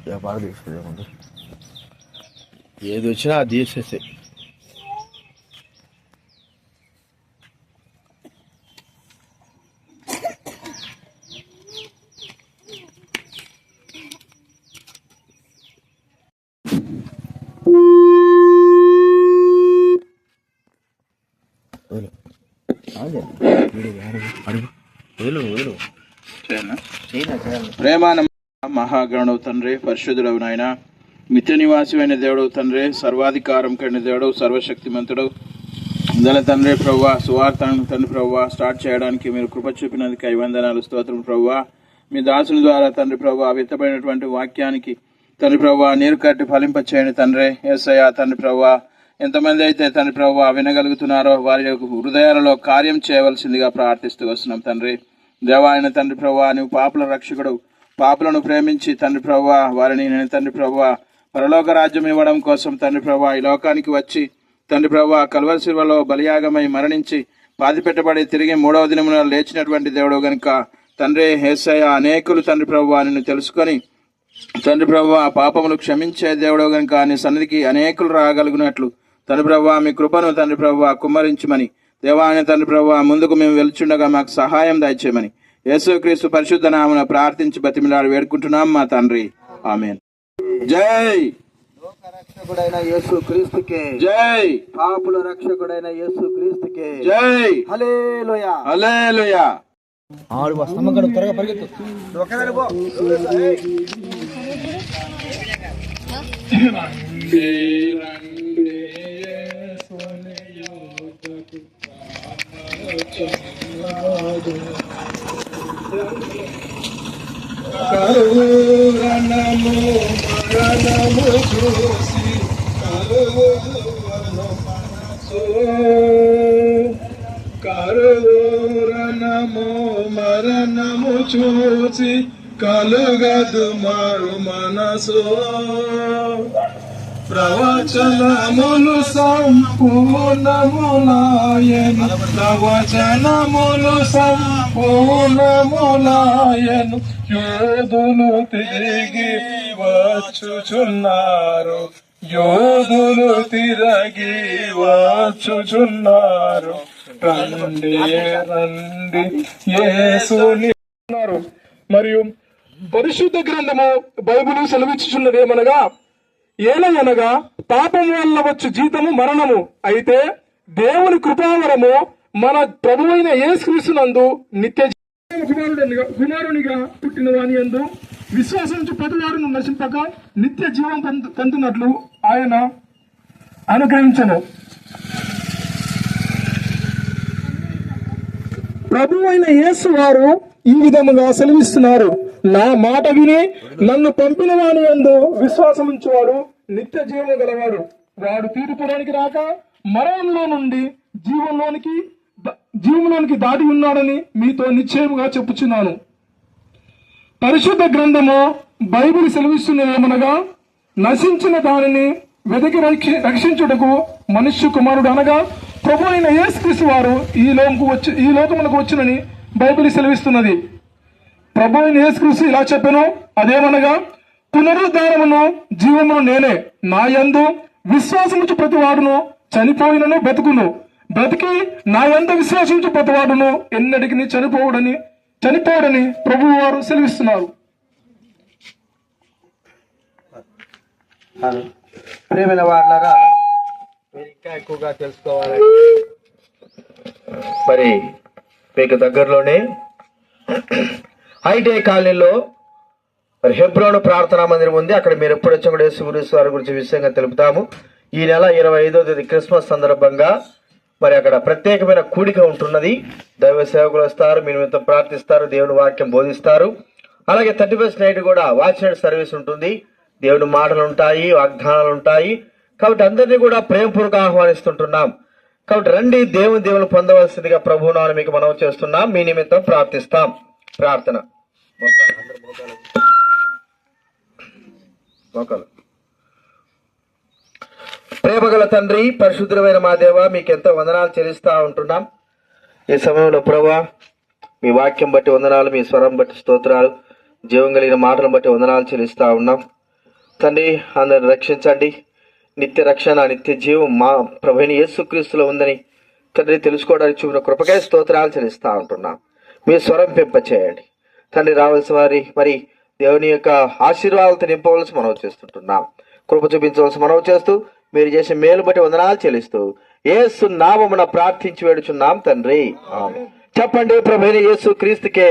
వ్యాపారం తీసుకునే ఏది వచ్చినా అది చేసేస్తే ప్రేమ మహాగణుడవు తండ్రి, పరిశుద్ధుడవు నాయన, నిత్య నివాసమైన దేవుడవు తండ్రి, సర్వాధికారం కలిగిన దేవుడవు, సర్వశక్తిమంతుడవు దళ తండ్రి. ప్రభువా, సువార్తను తండ్రి ప్రభువా స్టార్ట్ చేయడానికి మీరు కృప చూపినందుకు వందనాలు, స్తోత్రం ప్రభువా. మీ దాసుని ద్వారా తండ్రి ప్రభువా విత్తబడినటువంటి వాక్యానికి తండ్రి ప్రభువా నీరు కట్టి ఫలింప చేయండి తండ్రి. యేసయ్యా తండ్రి ప్రభువా, ఎంతమంది అయితే తండ్రి ప్రభువా వినగలుగుతున్నారో వారి యొక్క హృదయాలలో కార్యం చేయవలసిందిగా ప్రార్థిస్తూ వస్తున్నాం తండ్రి. దేవాయన తండ్రి ప్రభువా, నువ్వు పాపుల రక్షకుడు, పాపులను ప్రేమించి తండ్రి ప్రభువా వారిని నేను తండ్రి ప్రభువా పరలోక రాజ్యం ఇవ్వడం కోసం తండ్రి ప్రభువా ఈ లోకానికి వచ్చి తండ్రి ప్రభువా కల్వరి శిలువలో బలియాగమై మరణించి పాతిపెట్టబడి తిరిగి 3వ దినమున లేచినటువంటి దేవుడు గనుక తండ్రి యేసయ్య అనేకులు తండ్రి ప్రభువా నిన్ను తెలుసుకొని తండ్రి ప్రభువా పాపములు క్షమించే దేవుడు గనుక నీ సన్నిధికి అనేకులు రాగలుగునట్లు తండ్రి ప్రభువా మీ కృపను తండ్రి ప్రభువా కుమ్మరించమని దేవాయన తండ్రి ప్రభువా ముందుకు మేము వెళ్తుండగా మాకు సహాయం దయచేయమని యేసుక్రీస్తు పరిశుద్ధ నామమున ప్రార్థించి బతిమిలాడి వేడుకుంటున్నాం మా తండ్రి, ఆమేన్. జై రక్షకుడైన యేసుక్రీస్తుకే జై, పాపుల రక్షకుడైన యేసుక్రీస్తుకే జై. హల్లెలూయా హల్లెలూయా. ఆడు వస్తామ గడు త్వరగా పరిగెత్తు ఒకదాని పో. కరుణము మరణము చూసి కరుణము మరణము చూసి కలుగదు మారు మనసు. ప్రవచనములు సంపూర్ణములాయను, ప్రవచనములు సంపూర్ణములాయను, యోధులు తిరిగి వచ్చుచున్నారు, యోధులు తిరిగి వచ్చుచున్నారు. రండి రండి యేసుని అన్నారు. మరియు పరిశుద్ధ గ్రంథము బైబిలు సెలవిచ్చుచున్నదేమనగా, ఏలయనగా పాపం వల్ల వచ్చు జీతము మరణము, అయితే దేవుని కృపావరము మన ప్రభువైన యేసుక్రీస్తునందు నిత్య కుమారునిగా పుట్టిన వాని యందు విశ్వాసించు ప్రతివాడును నశింపక నిత్య జీవం పొందినట్లు ఆయన అనుగ్రహించను. ప్రభువైన యేసు వారు ఈ విధముగా సెలవిస్తున్నారు, నా మాట విని నన్ను పంపిన వాని యందు విశ్వాసం ఉంచువాడు నిత్య జీవము గలవాడు. వాడు తీర్పులోనికి రాక మరణంలో నుండి జీవంలోనికి దాటి ఉన్నాడని మీతో నిశ్చయముగా చెప్పుచున్నాను. పరిశుద్ధ గ్రంథము బైబిల్ సెలవిస్తున్నదేమనగా, నశించిన దానిని వెతికి రక్షించుటకు మనుష్య కుమారుడు అనగా ప్రభు అయిన యేసుక్రీస్తు వారు ఈ లోకమునకు వచ్చినని బైబిల్ సెలవిస్తున్నది. ప్రభు అయిన యేసుక్రీస్తు ఇలా చెప్పెను, అదేమనగా, పునరుద్ధానమును జీవమును నేనే, నా యందు విశ్వాసముంచు ప్రతివాడును చనిపోయినను బ్రతుకును, బ్రతికి నా యందు విశ్వాసించు ప్రతివాడును ఎన్నటికి చనిపోవడని ప్రభువు వారు సెలవిస్తున్నారు. ప్రియమైన వాళ్ళగా మీరు ఇంకా ఎక్కువగా తెలుసుకోవాలంటే మరి మీకు దగ్గరలోనే హైటే కాలనీలో మరి హెబ్రోను ప్రార్థనా మందిరం ఉంది. అక్కడ మీరు ఎప్పుడు వచ్చి కూడా యేసుక్రీస్తు వారి గురించి విషయంగా తెలుపుతాము. ఈ నెల 25వ తేదీ క్రిస్మస్ సందర్భంగా మరి అక్కడ ప్రత్యేకమైన కూడిక ఉంటున్నది. దైవ సేవకులు వస్తారు, మీ నిమిత్తం ప్రార్థిస్తారు, దేవుని వాక్యం బోధిస్తారు. అలాగే 31st నైట్ కూడా వాచ్ నైట్ సర్వీస్ ఉంటుంది. దేవుని మాటలు ఉంటాయి, వాగ్దానాలు ఉంటాయి. కాబట్టి అందరినీ కూడా ప్రేమపూర్వక ఆహ్వానిస్తుంటున్నాం. కాబట్టి రండి, దేవుని పొందవలసిందిగా ప్రభువునామమున మీకు మనవి చేస్తున్నాం. మీ నిమిత్తం ప్రార్థిస్తాం. ప్రార్థన. ప్రేమగల తండ్రి, పరిశుద్ధమైన మా దేవ, మీకెంతో వందనాలు చెల్లిస్తా ఉంటున్నాం. ఈ సమయంలో ప్రభువా మీ వాక్యం బట్టి వందనాలు, మీ స్వరం బట్టి స్తోత్రాలు, జీవం కలిగిన మాటలను బట్టి వందనాలు చెల్లిస్తా ఉన్నాం. తండ్రి అందరిని రక్షించండి. నిత్య రక్షణ, నిత్య జీవం మా ప్రభువైన యేసుక్రీస్తులో ఉందని తండ్రి తెలుసుకోవడానికి చూపిన కృపకే స్తోత్రాలు చెల్లిస్తూ ఉంటున్నాం. మీ స్వరం పెంపచేయండి తండ్రి. రావాల్సిన వారి మరి దేవుని యొక్క ఆశీర్వాదాలతో నింపవలసి మనవి చేస్తుంటున్నాం. కృప చూపించవలసి మనవి చేస్తూ మీరు చేసే మేలు బట్టి వందనాలు చెల్లిస్తూ యేసు నామమున ప్రార్థించి వేడుచున్నాం తండ్రి. ఆమేన్. చెప్పండి. ప్రభువైన యేసు క్రీస్తుకే,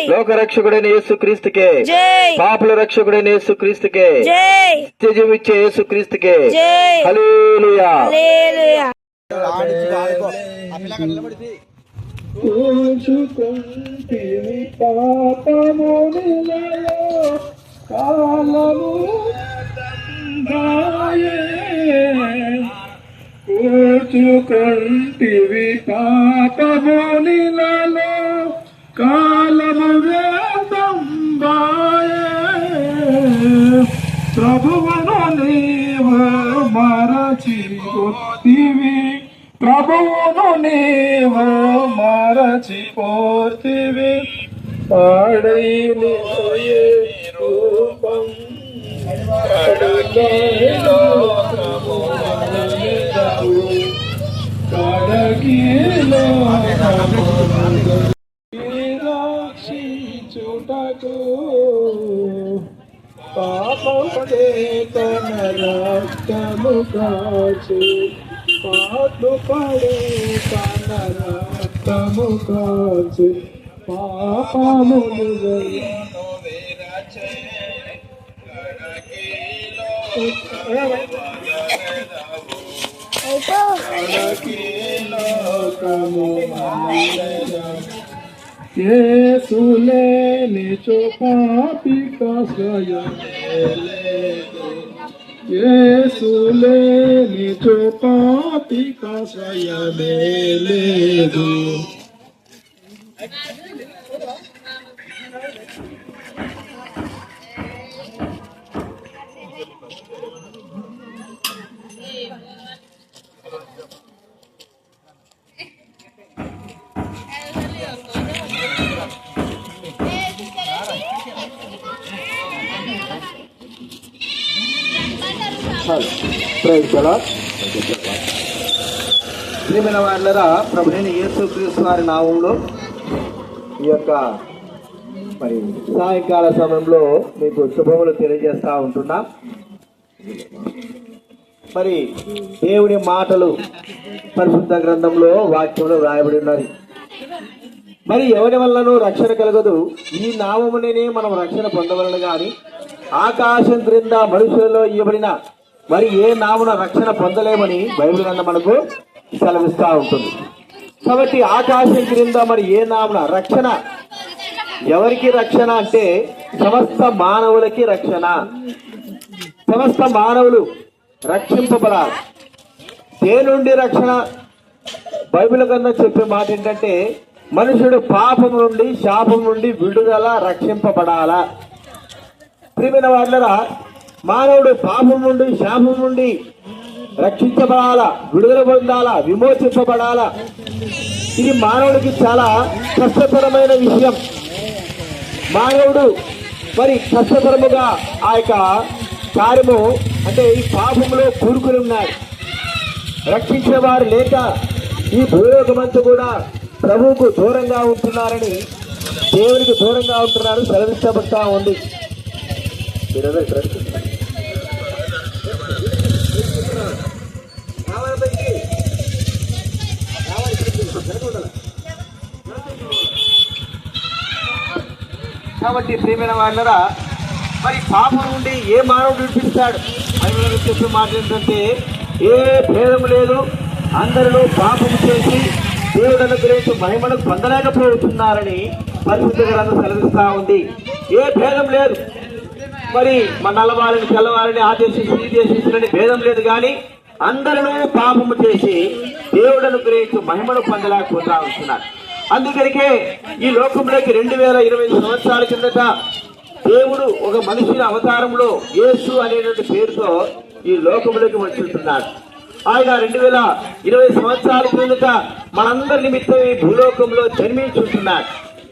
లోక రక్షకుడైన యేసు క్రీస్తుకే, పాపుల రక్షకుడైన యేసు క్రీస్తుకే, నిత్యజీవం ఇచ్చే యేసు క్రీస్తుకే హల్లెలూయా. పూజుకుంటివి పాపమునిలయో కాలము దండాయే. పూజుకుంటివి పాపమునిలలో కాలము దండాయే. ప్రభువును నీవు మరచిపోతివి, ప్రభువును నీవు మరచిపోతివి. పాడైని రూపం రక్షించుటకు పాపమునే తన రక్తము కాచి, పాటు పడే తన రక్తము కాచి, పాపమును యేసులేని పాపికాశ్రయమేలేదు, యేసులేని పాపికాశ్రయమేలేదు. ప్రియమైన వాళ్ళరా, ప్రభువైన యేసుక్రీస్తు వారి నామములో ఈ యొక్క మరి సాయంకాల సమయంలో మీకు శుభములు తెలియజేస్తా ఉంటున్నా. మరి దేవుని మాటలు పరిశుద్ధ గ్రంథంలో వాక్యంలో వ్రాయబడి ఉన్నది. మరి ఎవరి వల్లనూ రక్షణ కలగదు, ఈ నామమునే మనం రక్షణ పొందవలను గాని ఆకాశం క్రింద మనుషులలో ఇవ్వబడిన మరి ఏ నామున రక్షణ పొందలేమని బైబిల్ గ్రంథం మనకు సెలవిస్తూ ఉంటుంది. కాబట్టి ఆకాశం క్రింద మరి ఏ నామున రక్షణ, ఎవరికి రక్షణ అంటే సమస్త మానవులకి రక్షణ. సమస్త మానవులు రక్షింపబడాలి. దేని నుండి రక్షణ? బైబిల్ గ్రంథం చెప్పే మాట ఏంటంటే మనుషుడు పాపం నుండి, శాపం నుండి విడుదల, రక్షింపబడాలా. ప్రియమైన వాళ్ళరా, మానవుడు పాపం నుండి, శాపం నుండి రక్షించబడాలా, విడుదల పొందాలా, విమోచింపబడాలా. ఇది మానవుడికి చాలా కష్టతరమైన విషయం. మానవుడు మరి కష్టతరముగా ఆ యొక్క కార్యము అంటే ఈ పాపంలో కూరుకుని ఉన్నాడు. రక్షించేవారు లేక ఈ భూలోకమంతా కూడా ప్రభువుకు దూరంగా ఉంటున్నారని, దేవునికి దూరంగా ఉంటున్నారు సెలవిస్తబడతా ఉంది. కాబట్టి ప్రియమైన వాళ్ళరా, మరి పాపం నుండి ఏ మానవుడు విడిపిస్తాడు? బైబిల్లో చెప్పే మాట ఏంటంటే ఏ భేదం లేదు, అందరిలో పాపం చేసి దేవుడు అనుగ్రహించి మహిమను పొందలేకపోతున్నారని పరిశుద్ధ గ్రంథం సెలవిస్తా ఉంది. ఏ భేదం లేదు. మరి మన నల్లవారిని, తెల్లవారిని, ఆ దేశించి ఈ దేశించులని భేదం లేదు, కానీ అందరిలో పాపము చేసి దేవుడు అనుగ్రహించి మహిమను పొందలేకపోతా ఉంటున్నారు. అందుకనికే ఈ లోకంలోకి 2020 సంవత్సరాల కిందట దేవుడు ఒక మనిషి అవతారంలో యేసు అనేటువంటి పేరుతో ఈ లోకంలోకి వచ్చుంటున్నాడు. ఆయన 2020 సంవత్సరాల క్రిందట మనందరి నిమిత్తం ఈ భూలోకంలో జన్మించుంటున్నాడు.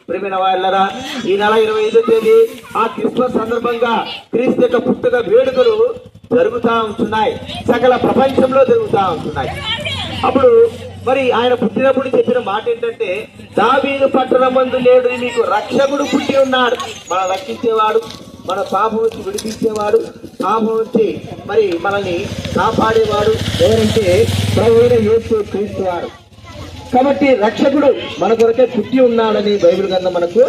ప్రియమైన వాళ్ళరా, ఈ నెల 25వ తేదీ ఆ క్రిస్మస్ సందర్భంగా క్రీస్తు యొక్క పుట్టుక వేడుకలు జరుగుతూ ఉంటున్నాయి, సకల ప్రపంచంలో జరుగుతూ ఉంటున్నాయి. అప్పుడు మరి ఆయన పుట్టినప్పుడు చెప్పిన మాట ఏంటంటే, దావీదు పట్టణమందు నేడు మీకు రక్షకుడు పుట్టి ఉన్నాడు. మనం రక్షించేవాడు, మన పాపం నుంచి విడిపించేవాడు, పాపం నుంచి మరి మనల్ని కాపాడేవాడు ఎవరంటే ప్రభువైన యేసు క్రీస్తు వారు. కాబట్టి రక్షకుడు మన కొరకే పుట్టి ఉన్నాడని బైబిల్ గ్రంథం మనకు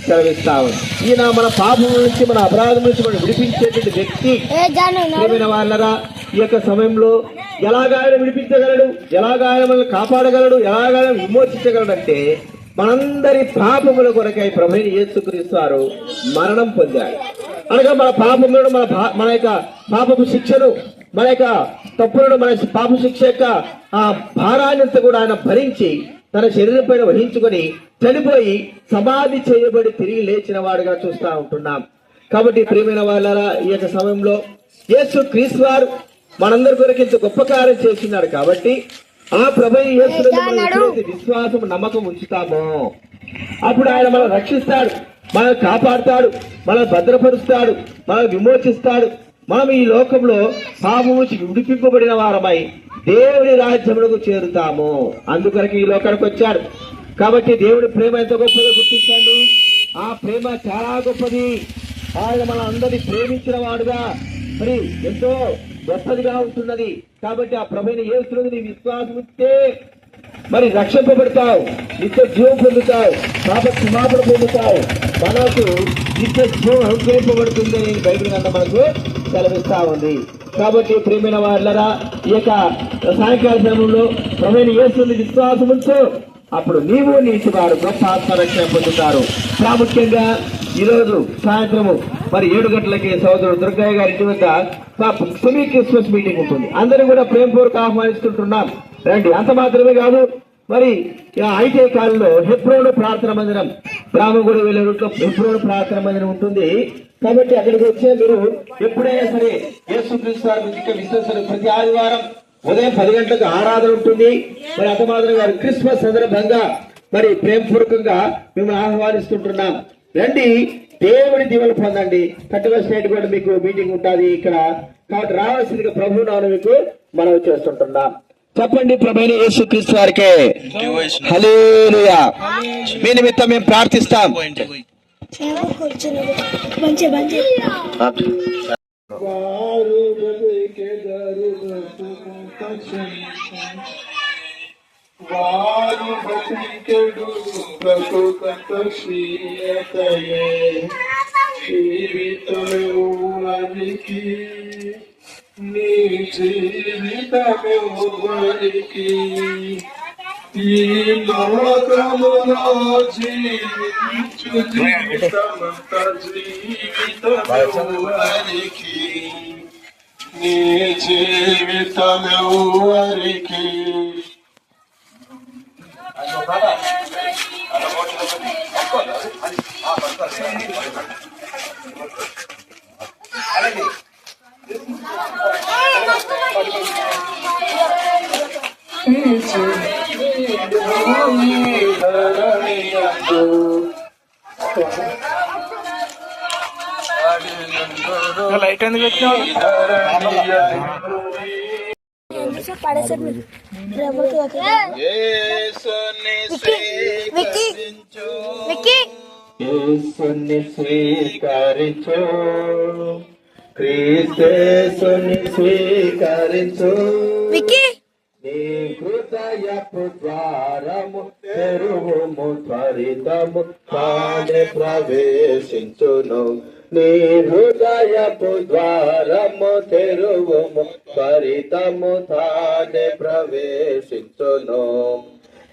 సెలవిస్తా ఉంది. ఈయన మన పాపం నుంచి, మన అపరాధం నుంచి మనం విడిపించేటువంటి వ్యక్తి. ప్రియమైన వాళ్ళరా, ఈ యొక్క సమయంలో ఎలాగా ఆయన విడిపించగలడు, ఎలాగా ఆయన మనల్ని కాపాడగలడు, ఎలాగా ఆయన విమోచించగలడు అంటే మనందరి పాపముల కొరకై ప్రభువైన యేసుక్రీస్తు వారు మరణం పొందాడు. అనగా మన పాపములను, మన యొక్క పాపపు శిక్షను, మన యొక్క తప్పులను, మన పాప శిక్ష యొక్క ఆ భారాన్నంతా కూడా ఆయన భరించి తన శరీరం పైన వహించుకొని చనిపోయి సమాధి చేయబడి తిరిగి లేచిన వాడుగా చూస్తూ ఉంటున్నాం. కాబట్టి ప్రియమైన వాళ్ళరా, ఈ యొక్క సమయంలో యేసు క్రీస్తు వారు మనందరి కొరకు ఇంత గొప్ప కార్యం చేస్తున్నాడు. కాబట్టి ఆ ప్రభువైన యేసు విశ్వాసం, నమ్మకం ఉంచుతామో అప్పుడు ఆయన మనం రక్షిస్తాడు, మనం కాపాడుతాడు, మనం భద్రపరుస్తాడు, మనం విమోచిస్తాడు. మనం ఈ లోకంలో పాపం నుంచి విడిపింపబడిన వారమై దేవుడి రాజ్యములకు చేరుతాము. అందుకొరకు ఈ లోకానికి వచ్చాడు. కాబట్టి దేవుడి ప్రేమ ఎంత గొప్పదో గుర్తించండి. ఆ ప్రేమ చాలా గొప్పది. ఆయన మన అందరినీ ప్రేమించిన వాడుగా మరి ఎంతో గొప్పదిగా ఉంటున్నది. కాబట్టి ఆ ప్రభువైన యేసునందు నీ విశ్వాసం ఉంటే మరి రక్షింపబడతావు, నిత్య జీవం పొందుతావు, పాప క్షమాపణ పొందుతావు, మనకు నిత్య జీవం అనుగ్రహింపబడుతుంది అని బైబిల్ గ్రంథం మనకు సెలవిస్తా ఉంది. కాబట్టి ప్రియమైన వాళ్ళరా, ఈ యొక్క సాయంకాల సమయంలో ప్రభువైన యేసుని విశ్వాసం ఉంచు, అప్పుడు నీవు నీ వారు గొప్ప ఆత్మరక్షణ పొందుతారు. ప్రాముఖ్యంగా ఈరోజు సాయంత్రము మరి 7 గంటలకి సోదరుడు దుర్గయ్య గారి ఇంటి వద్ద సెమీ క్రిస్మస్ మీటింగ్ ఉంటుంది. అందరూ కూడా ప్రేమపూర్వక ఆహ్వానిస్తుంటున్నాం, రండి. అంత మాత్రమే కాదు, మరి ఐటీ కాలంలో హెబ్రోను ప్రార్థన మందిరం, బ్రాహ్మణగూడ వెళ్ళే రూట్లో హెబ్రోను ప్రార్థన మందిరం ఉంటుంది. కాబట్టి అక్కడికి వచ్చే మీరు ఎప్పుడైనా సరే యేసుక్రీస్తు వారి విశ్వసన ప్రతి ఆదివారం ఉదయం 10 గంటలకు ఆరాధన ఉంటుంది. మరి అంత మాత్రం గారు క్రిస్మస్ సందర్భంగా మరి ప్రేమపూర్వకంగా మేము ఆహ్వానిస్తుంటున్నాం. రండి, దేవుడి దీవెనలు పొందండి. 31st నైట్ కూడా మీకు మీటింగ్ ఉంటుంది ఇక్కడ. కాబట్టి రావాల్సిందిగా ప్రభువు నామమున మీకు మనవి చేస్తుంటున్నాం. చెప్పండి, ప్రభువైన యేసుక్రీస్తు వారికే హల్లెలూయా. మీ నిమిత్తం మేము ప్రార్థిస్తాం. వారు బతికెడు ప్రకృతక్షీయతయే జీవితమెవ్వరికి, నీ జీవితమెవ్వరికి, ఈ లోకములో జీవించు జీవితమంత జీవితమెవ్వరికి, నీ జీవితమెవ్వరికి. లైట్ ఎందుకు పెట్టినావు? యేసుని స్వీకరించు, క్రీస్తుని స్వీకరించు, నీ హృదయపు ద్వారము తెరువుము, త్వరితము తానే ప్రవేశించును. నీ హృదయపు ద్వారము తెరువుము, త్వరితము తానే ప్రవేశించును.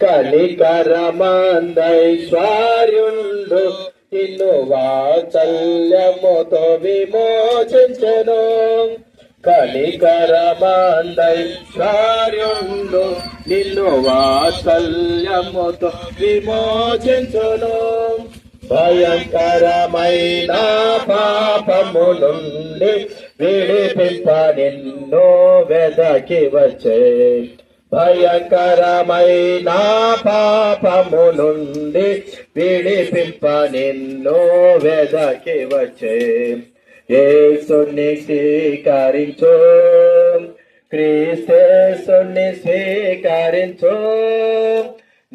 కనికరమందైశ్వర్యుండు నిన్ను వాత్సల్యముతో విమోచించెను. కనికరమందైశ్వర్యుండు నిన్ను వాత్సల్యముతో విమోచించును. భయంకరమైన పాపము నుండి విడిపింప నిన్ను వెదకి వచ్చే, భయంకరమైన పాపము నుండి విడిపింప నిన్ను వెదకి వచ్చే యేసుని స్వీకరించు, క్రీస్తేసుని స్వీకరించు.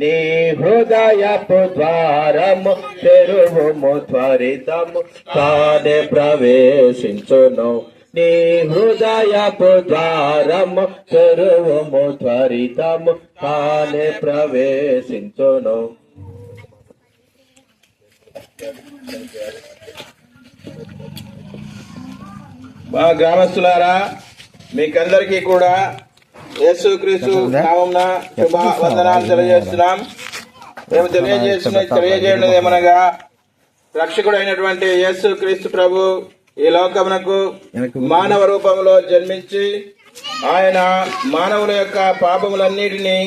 నీ హృదయపు ద్వారము తెరువుము, త్వరితము తానే ప్రవేశించును. నీ హృదయపు ద్వారము తెరువుము, త్వరితము తానే ప్రవేశించును. మా గ్రామస్తులారా, మీకందరికీ కూడా యేసుక్రీస్తు నామమున శుభ వందనాలు తెలియజేస్తున్నాం. మేము తెలియజేయడం ఏమనగా, రక్షకుడు అయినటువంటి యేసుక్రీస్తు ప్రభు ఈ లోకమునకు మానవ రూపంలో జన్మించి ఆయన మానవుల యొక్క పాపములన్నిటినీ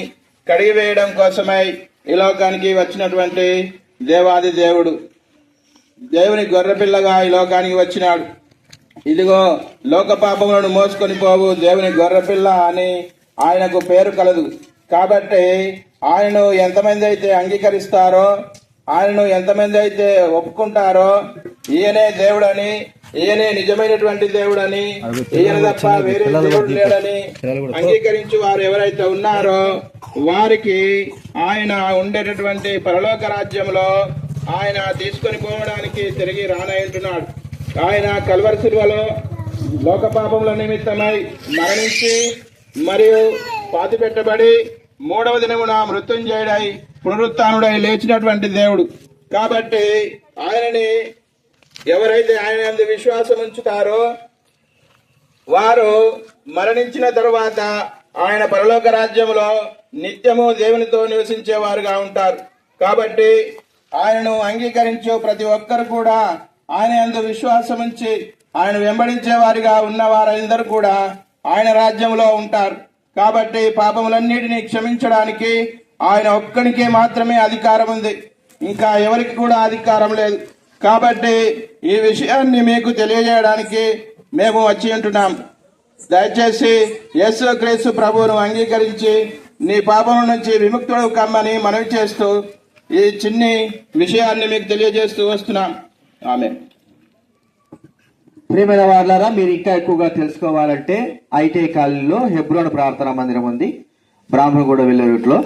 కడిగివేయడం కోసమై ఈ లోకానికి వచ్చినటువంటి దేవాది దేవుడు, దేవుని గొర్రెపిల్లగా ఈ లోకానికి వచ్చినాడు. ఇదిగో లోక పాపములను మోసుకొని పోవు దేవుని గొర్రెపిల్ల అని ఆయనకు పేరు కలదు. కాబట్టి ఆయనను ఎంతమంది అయితే అంగీకరిస్తారో, ఆయనను ఎంతమంది అయితే ఒప్పుకుంటారో, ఈయనే దేవుడని, ఈయనే నిజమైనటువంటి దేవుడని, ఈయన తప్ప వేరే దేవుడు లేడని అంగీకరించి వారు ఎవరైతే ఉన్నారో వారికి ఆయన ఉండేటటువంటి పరలోక రాజ్యంలో ఆయన తీసుకొని పోవడానికి తిరిగి రానంటున్నాడు. ఆయన కల్వరి శిలువలో లోక పాపముల నిమిత్తమై మరణించి మరియు పాతిపెట్టబడి 3వ దినమున మృత్యుంజయుడై పునరుత్థానుడై లేచినటువంటి దేవుడు. కాబట్టి ఆయనని ఎవరైతే ఆయన యందు విశ్వాసం ఉంచుతారో వారు మరణించిన తరువాత ఆయన పరలోక రాజ్యంలో నిత్యము దేవునితో నివసించేవారుగా ఉంటారు. కాబట్టి ఆయనను అంగీకరించే ప్రతి ఒక్కరు కూడా ఆయన యందు విశ్వాసం ఉంచి ఆయన వెంబడించే వారిగా ఉన్న వారందరూ కూడా ఆయన రాజ్యంలో ఉంటారు. కాబట్టి పాపములన్నిటినీ క్షమించడానికి ఆయన ఒక్కడికే మాత్రమే అధికారం ఉంది, ఇంకా ఎవరికి కూడా అధికారం లేదు. కాబట్టి ఈ విషయాన్ని మీకు తెలియజేయడానికి మేము వచ్చి ఉంటున్నాం. దయచేసి యేసుక్రీస్తు ప్రభువును అంగీకరించి నీ పాపం నుంచి విముక్తుడు కమ్మని మనవి చేస్తూ ఈ చిన్ని విషయాన్ని మీకు తెలియజేస్తూ వస్తున్నాం. ఆమె. ప్రియమైన వాళ్ళారా, మీరు ఇంకా ఎక్కువగా తెలుసుకోవాలంటే ఐటీ కాలనీలో హెబ్రోన్ ప్రార్థనా మందిరం ఉంది, బ్రాహ్మణగూడ వెళ్ళే రూట్లో.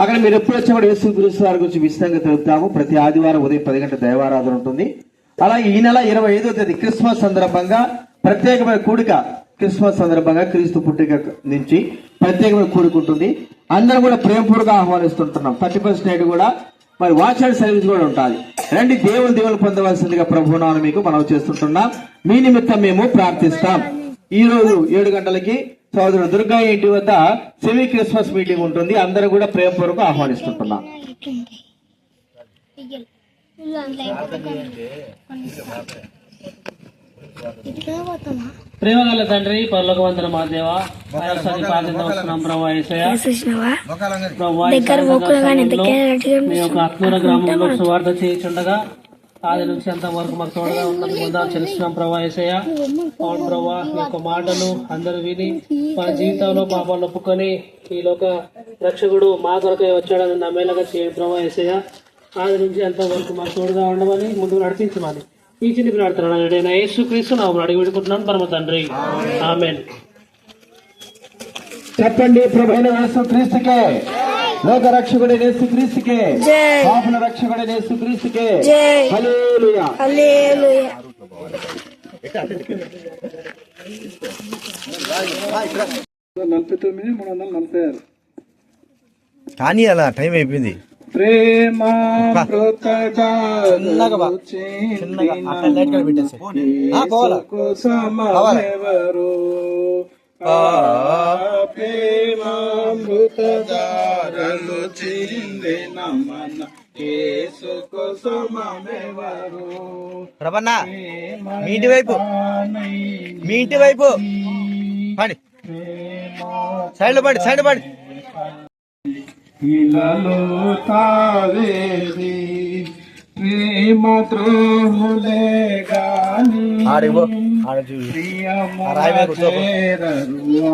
అక్కడ మీరు ఎప్పుడు వచ్చి కూడా యేసుక్రీస్తు వారి గురించి విశదంగా తెలుపుతాము. ప్రతి ఆదివారం ఉదయం 10 గంటల దైవారాధన ఉంటుంది. అలాగే ఈ నెల 25వ తేదీ క్రిస్మస్ సందర్భంగా ప్రత్యేకమైన కూడిక, క్రిస్మస్ సందర్భంగా క్రీస్తు పుట్టిక నుంచి ప్రత్యేకమైన కూడిక ఉంటుంది. అందరూ కూడా ప్రేమపూర్వకంగా ఆహ్వానిస్తుంటున్నాం. 30% నైట్ కూడా మరి వాచ్ అండ్ సర్వీస్ కూడా ఉంటుంది. రండి, దేవుని పొందవలసిందిగా ప్రభువునామమున మీకు మనవి చేస్తుంటున్నాం. మీ నిమిత్తం మేము ప్రార్థిస్తాం. ఈ రోజు 7 గంటలకి సోదరుడు దుర్గా ఇంటి వద్ద సెమీ క్రిస్మస్ మీటింగ్ ఉంటుంది. అందరూ కూడా ప్రేమపూర్వకంగా ఆహ్వానిస్తుంటున్నాం. ప్రేమగల తండ్రి, పరలోకవంతుల మా దేవ, ఆత్మూర గ్రామంలో సువార్త చేయించుండగా ఆది నుంచి అంత వరకు మాకు తోడుగా ఉందని పొందాలు చెల్లిస్తున్నాం. ప్రభా యేసయ్య, అవును ప్రభా, మీ యొక్క మాటలు అందరూ విని మన జీవితంలో పాపాలు ఒప్పుకొని ఈ లోక రక్షకుడు మా కొరకై వచ్చాడని నమ్మేలాగా చేయండి. ప్రభా యేసయ్య, ఆది నుంచి అంత వరకు మాకు తోడుగా ఉండమని ముందుకు నడిపించమని ఈ చిన్న ప్రార్థన యేసుక్రీస్తు నామమున అడిగి వేడుకుంటున్నాను పరమ తండ్రి, ఆమేన్. చెప్పండి, ప్రభువైన యేసుక్రీస్తుకే, లోక రక్షకుడైన యేసుక్రీస్తుకే, పాపుల రక్షకుడైన యేసుక్రీస్తుకే హల్లెలూయా. హల్లెలూయా. కానీ అలా టైం అయిపోయింది. ప్రేమ ప్రేమామృతధారలు చిందిన మన యేసుకు సమమెవరు. ప్రభన్నా, మీ ఇంటి వైపు పండి, సైడ్ పడి ఇలలో తావేది ప్రేమ ద్రోహులే గాని ప్రియము చేరరువాని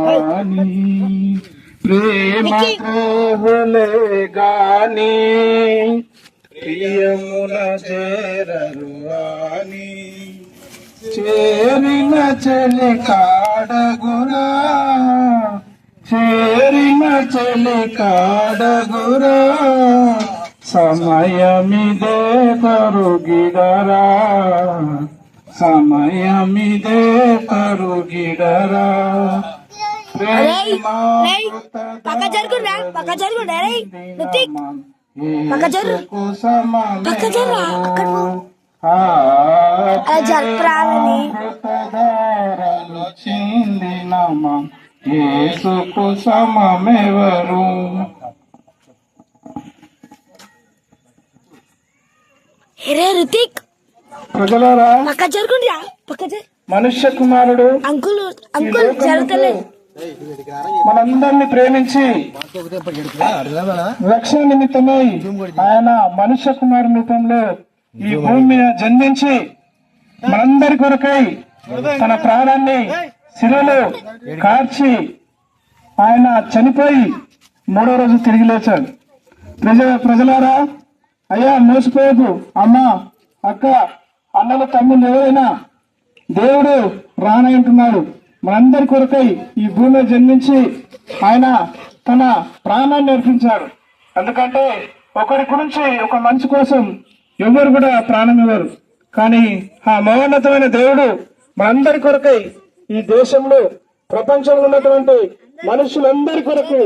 ప్రేమ ద్రోహులే గాని ప్రియమున చేరరు అని చేరిన చలి కాడగురా చేరిన చలి కాడగురా సమయమిదే కరుగిడరా సమయమిదే కరుగిడరా పక్క జరుగురా పక్క జరుగురా రే రుతిక్ పక్క జరు పక్క జరు అక్కడ అలా జరపరాలని చిందినమా యేసుకు సమమెవరు రే రుతిక్ ప్రజలారా పక్క జరుగురా పక్క జరు మనుష్య కుమారుడు అంకుల్ అంకుల్ జరుగుతలే మనందరినీ ప్రేమించి రక్షణ నిమిత్తమై ఆయన మనుష్య కుమారు రూపంలో ఈ భూమి మీద జన్మించి మనందరి కొరకై తన ప్రాణాన్ని శిలువలో కార్చి ఆయన చనిపోయి 3వ రోజు తిరిగి లేచాడు. ప్రజలారా అయ్యా మోసపోయదు అమ్మ అక్క అన్నలు తమ్ముళ్ళు ఎవరైనా దేవుడు రానంటున్నాడు. మనందరి కొరకై ఈ భూమిలో జన్మించి ఆయన తన ప్రాణాన్ని అర్పించాడు. ఎందుకంటే ఒకరి గురించి ఒక మనిషి కోసం ఎవరు కూడా ప్రాణం ఇవ్వరు, కానీ ఆ మహోన్నతమైన దేవుడు మనందరి కొరకై ఈ దేశంలో ప్రపంచంలో ఉన్నటువంటి మనుషులందరి కొరకు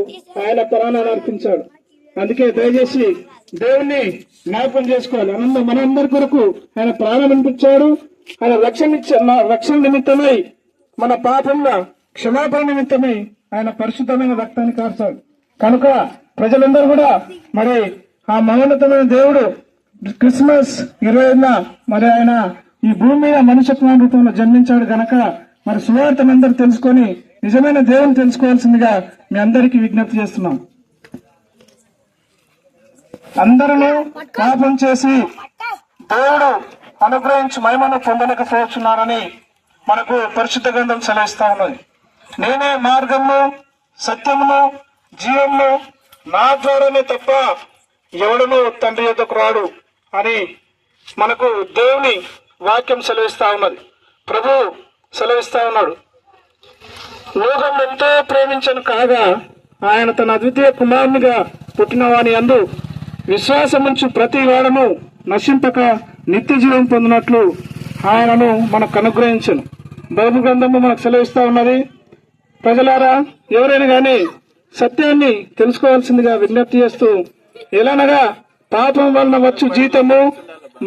ఆయన ప్రాణాన్ని అర్పించాడు. అందుకే దయచేసి దేవుణ్ణి జ్ఞాపకం చేసుకోవాలి. మనందరి కొరకు ఆయన ప్రాణం అనిపించాడు. ఆయన రక్షణ నిమిత్తమై మన పాపంల క్షమాపణ నిమిత్తమై ఆయన పరిశుద్ధమైన రక్తాన్ని కార్చాడు. కనుక ప్రజలందరూ కూడా మరి ఆ మహోన్నతమైన దేవుడు క్రిస్మస్ 20న మరి ఆయన ఈ భూమి మీద మనుష్య కుమార రూపంలో జన్మించాడు గనక మరి సువార్తనందరూ తెలుసుకొని నిజమైన దేవుని తెలుసుకోవాల్సిందిగా మీ అందరికీ విజ్ఞప్తి చేస్తున్నాం. అందరూ పాపం చేసి దేవుడు అనుగ్రహించి మహిమను పొందలేకపోతున్నారని మనకు పరిశుద్ధ గ్రంథం సెలవిస్తా ఉన్నది. నేనే మార్గము సత్యమును జీవమును, నా ద్వారానే తప్ప ఎవడును తండ్రి యొద్దకు రాడు అని మనకు దేవుని వాక్యం సెలవిస్తా ఉన్నది. ప్రభు సెలవిస్తా ఉన్నాడు. లోకం ఎంతో ప్రేమించను కాగా ఆయన తన అద్వితీయ కుమారునిగా పుట్టిన వాని యందు విశ్వాసముంచు ప్రతి వాడను నశింపక నిత్య జీవం పొందినట్లు ఆయనను మనకు అనుగ్రహించను. బైబిల్ గ్రంథము మనకు సెలవిస్తా ఉన్నది. ప్రజలారా ఎవరైనా కానీ సత్యాన్ని తెలుసుకోవాల్సిందిగా విజ్ఞప్తి చేస్తూ, ఎలానగా పాపం వలన వచ్చు జీతము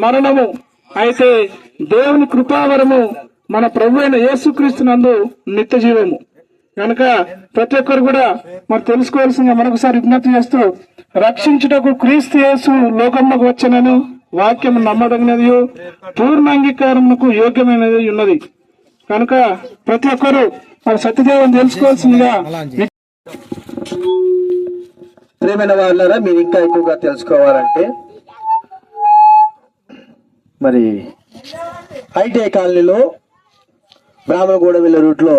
మరణము, అయితే దేవుని కృపావరము మన ప్రభు అయిన యేసుక్రీస్తునందు నిత్య జీవము. కనుక ప్రతి ఒక్కరు కూడా మరి తెలుసుకోవాల్సిందిగా మరొకసారి విజ్ఞప్తి చేస్తూ, రక్షించుటకు క్రీస్తు యేసు లోకంలోకి వచ్చనను వాక్యం నమ్మదగినది, పూర్ణ అంగీకారమునకు యోగ్యమైనది ఉన్నది. కనుక ప్రతి ఒక్కరు మరి సత్యదేవుని తెలుసుకోవాల్సిందిగా. ప్రియమైన వాళ్ళారా, మీరు ఇంకా ఎక్కువగా తెలుసుకోవాలంటే మరి ఐటీఐ కాలనీలో బ్రాహ్మణగూడ వెళ్ళే రూట్ లో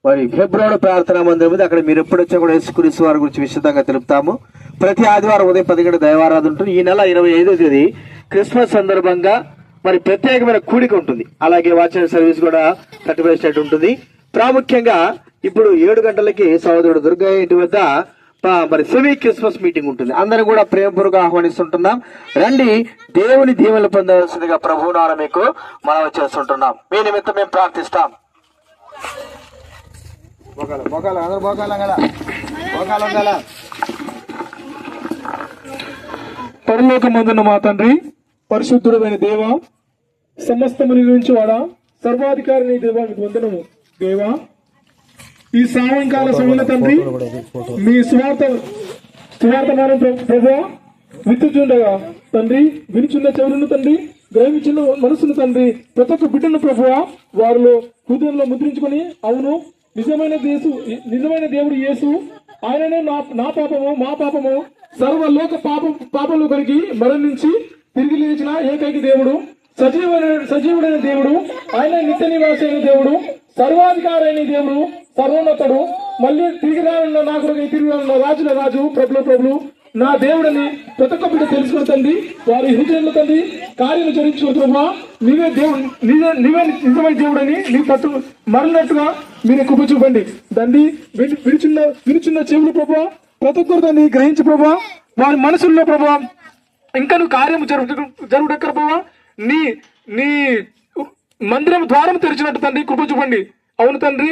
మరి హెబ్రోను ప్రార్థనా మందిరం ఉంది. అక్కడ మీరు ఎప్పుడు వచ్చా కూడా యేసుక్రీస్తు వారి గురించి విశదంగా తెలుపుతాము. ప్రతి ఆదివారం ఉదయం 10 గంటల దైవారాధన ఉంటుంది. ఈ నెల 25వ తేదీ క్రిస్మస్ సందర్భంగా మరి ప్రత్యేకమైన కూడిక ఉంటుంది. అలాగే వాచన సర్వీస్ కూడా 35 స్టేట్ ఉంటుంది. ప్రాముఖ్యంగా ఇప్పుడు 7 గంటలకి సహోదరుడు దుర్గయ్య ఇంటి వద్ద మరి సెమీ క్రిస్మస్ మీటింగ్ ఉంటుంది. అందరూ కూడా ప్రేమపూర్వక ఆహ్వానిస్తుంటున్నాం. రండి, దేవుని దీవెనలు పొందవలసిందిగా ప్రభువునారా మీకు మనవి చేస్తుంటున్నాం. మీ నిమిత్తం మేము ప్రార్థిస్తాం. పరలోకమందున్న మా తండ్రి, పరిశుద్ధుడమైన దేవ, సమస్తము నిర్మించి వాడా, సర్వాధికారిని దేవా, మీకు వందనము. దేవా, ఈ సాయంకాల సమయంలో తండ్రి మీ సువార్తమానం ప్రభా విత్తుచుండగా తండ్రి, వినుచున్న చెవులను తండ్రి, గ్రహించిన మనసును తండ్రి, ప్రతి ఒక్క బిడ్డను ప్రభువా వారిలో హృదయంలో ముద్రించుకొని, అవును నిజమైన దేవుడు యేసు, ఆయననే నా పాపము మా పాపము సర్వలోక పాపంలో కొరికి మరణించి తిరిగి లేచిన ఏకైక దేవుడు, సజీవుడైన దేవుడు, ఆయన నిత్య నివాసైన దేవుడు, సర్వాధికారైన దేవుడు, సర్వోన్నతుడు, మళ్ళీ తిరిగి రానున్న నా కొరకు తిరిగి రానున్న రాజుల రాజు, ప్రభుల ప్రభులు, నా దేవుడిని ప్రతి ఒక్క బిడ్డ తెలుసుకుని తండ్రి, వారి హృదయంలో తండ్రి కార్యం జరిగించుకుని ప్రభా, నీవే దేవుడు, నీవే నిజమైన దేవుడని నీ తట్టు మరలినట్టుగా మీరు కృప చూపండి తండ్రి. వినుచున్న చెవులు ప్రభా ప్రతి ఒక్కరు దాన్ని గ్రహించి ప్రభా, వారి మనసుల్లో ప్రభా ఇంకా నువ్వు కార్యం జరుగుడెక్కడ ప్రభా, నీ మందిరం ద్వారం తెరిచినట్టు తండ్రి కృప చూపండి. అవును తండ్రి,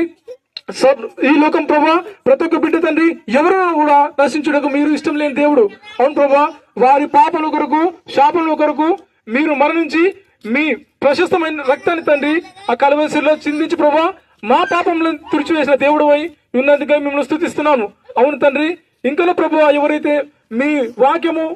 ఈ లోకం ప్రభా ప్రతి ఒక్క బిడ్డ తండ్రి ఎవరు కూడా నశించుటకు మీరు ఇష్టం లేని దేవుడు. అవును ప్రభా, వారి పాపల కొరకు శాపముల కొరకు మీరు మరణించి మీ ప్రశస్తమైన రక్తాన్ని తండ్రి ఆ కలవరిలో చిందించి ప్రభా మా పాపంలో తుడిచివేసిన దేవుడు అయి ఉన్నందుకే మిమ్మల్ని స్తుతిస్తున్నాను. అవును తండ్రి, ఇంకా ప్రభా ఎవరైతే మీ వాక్యము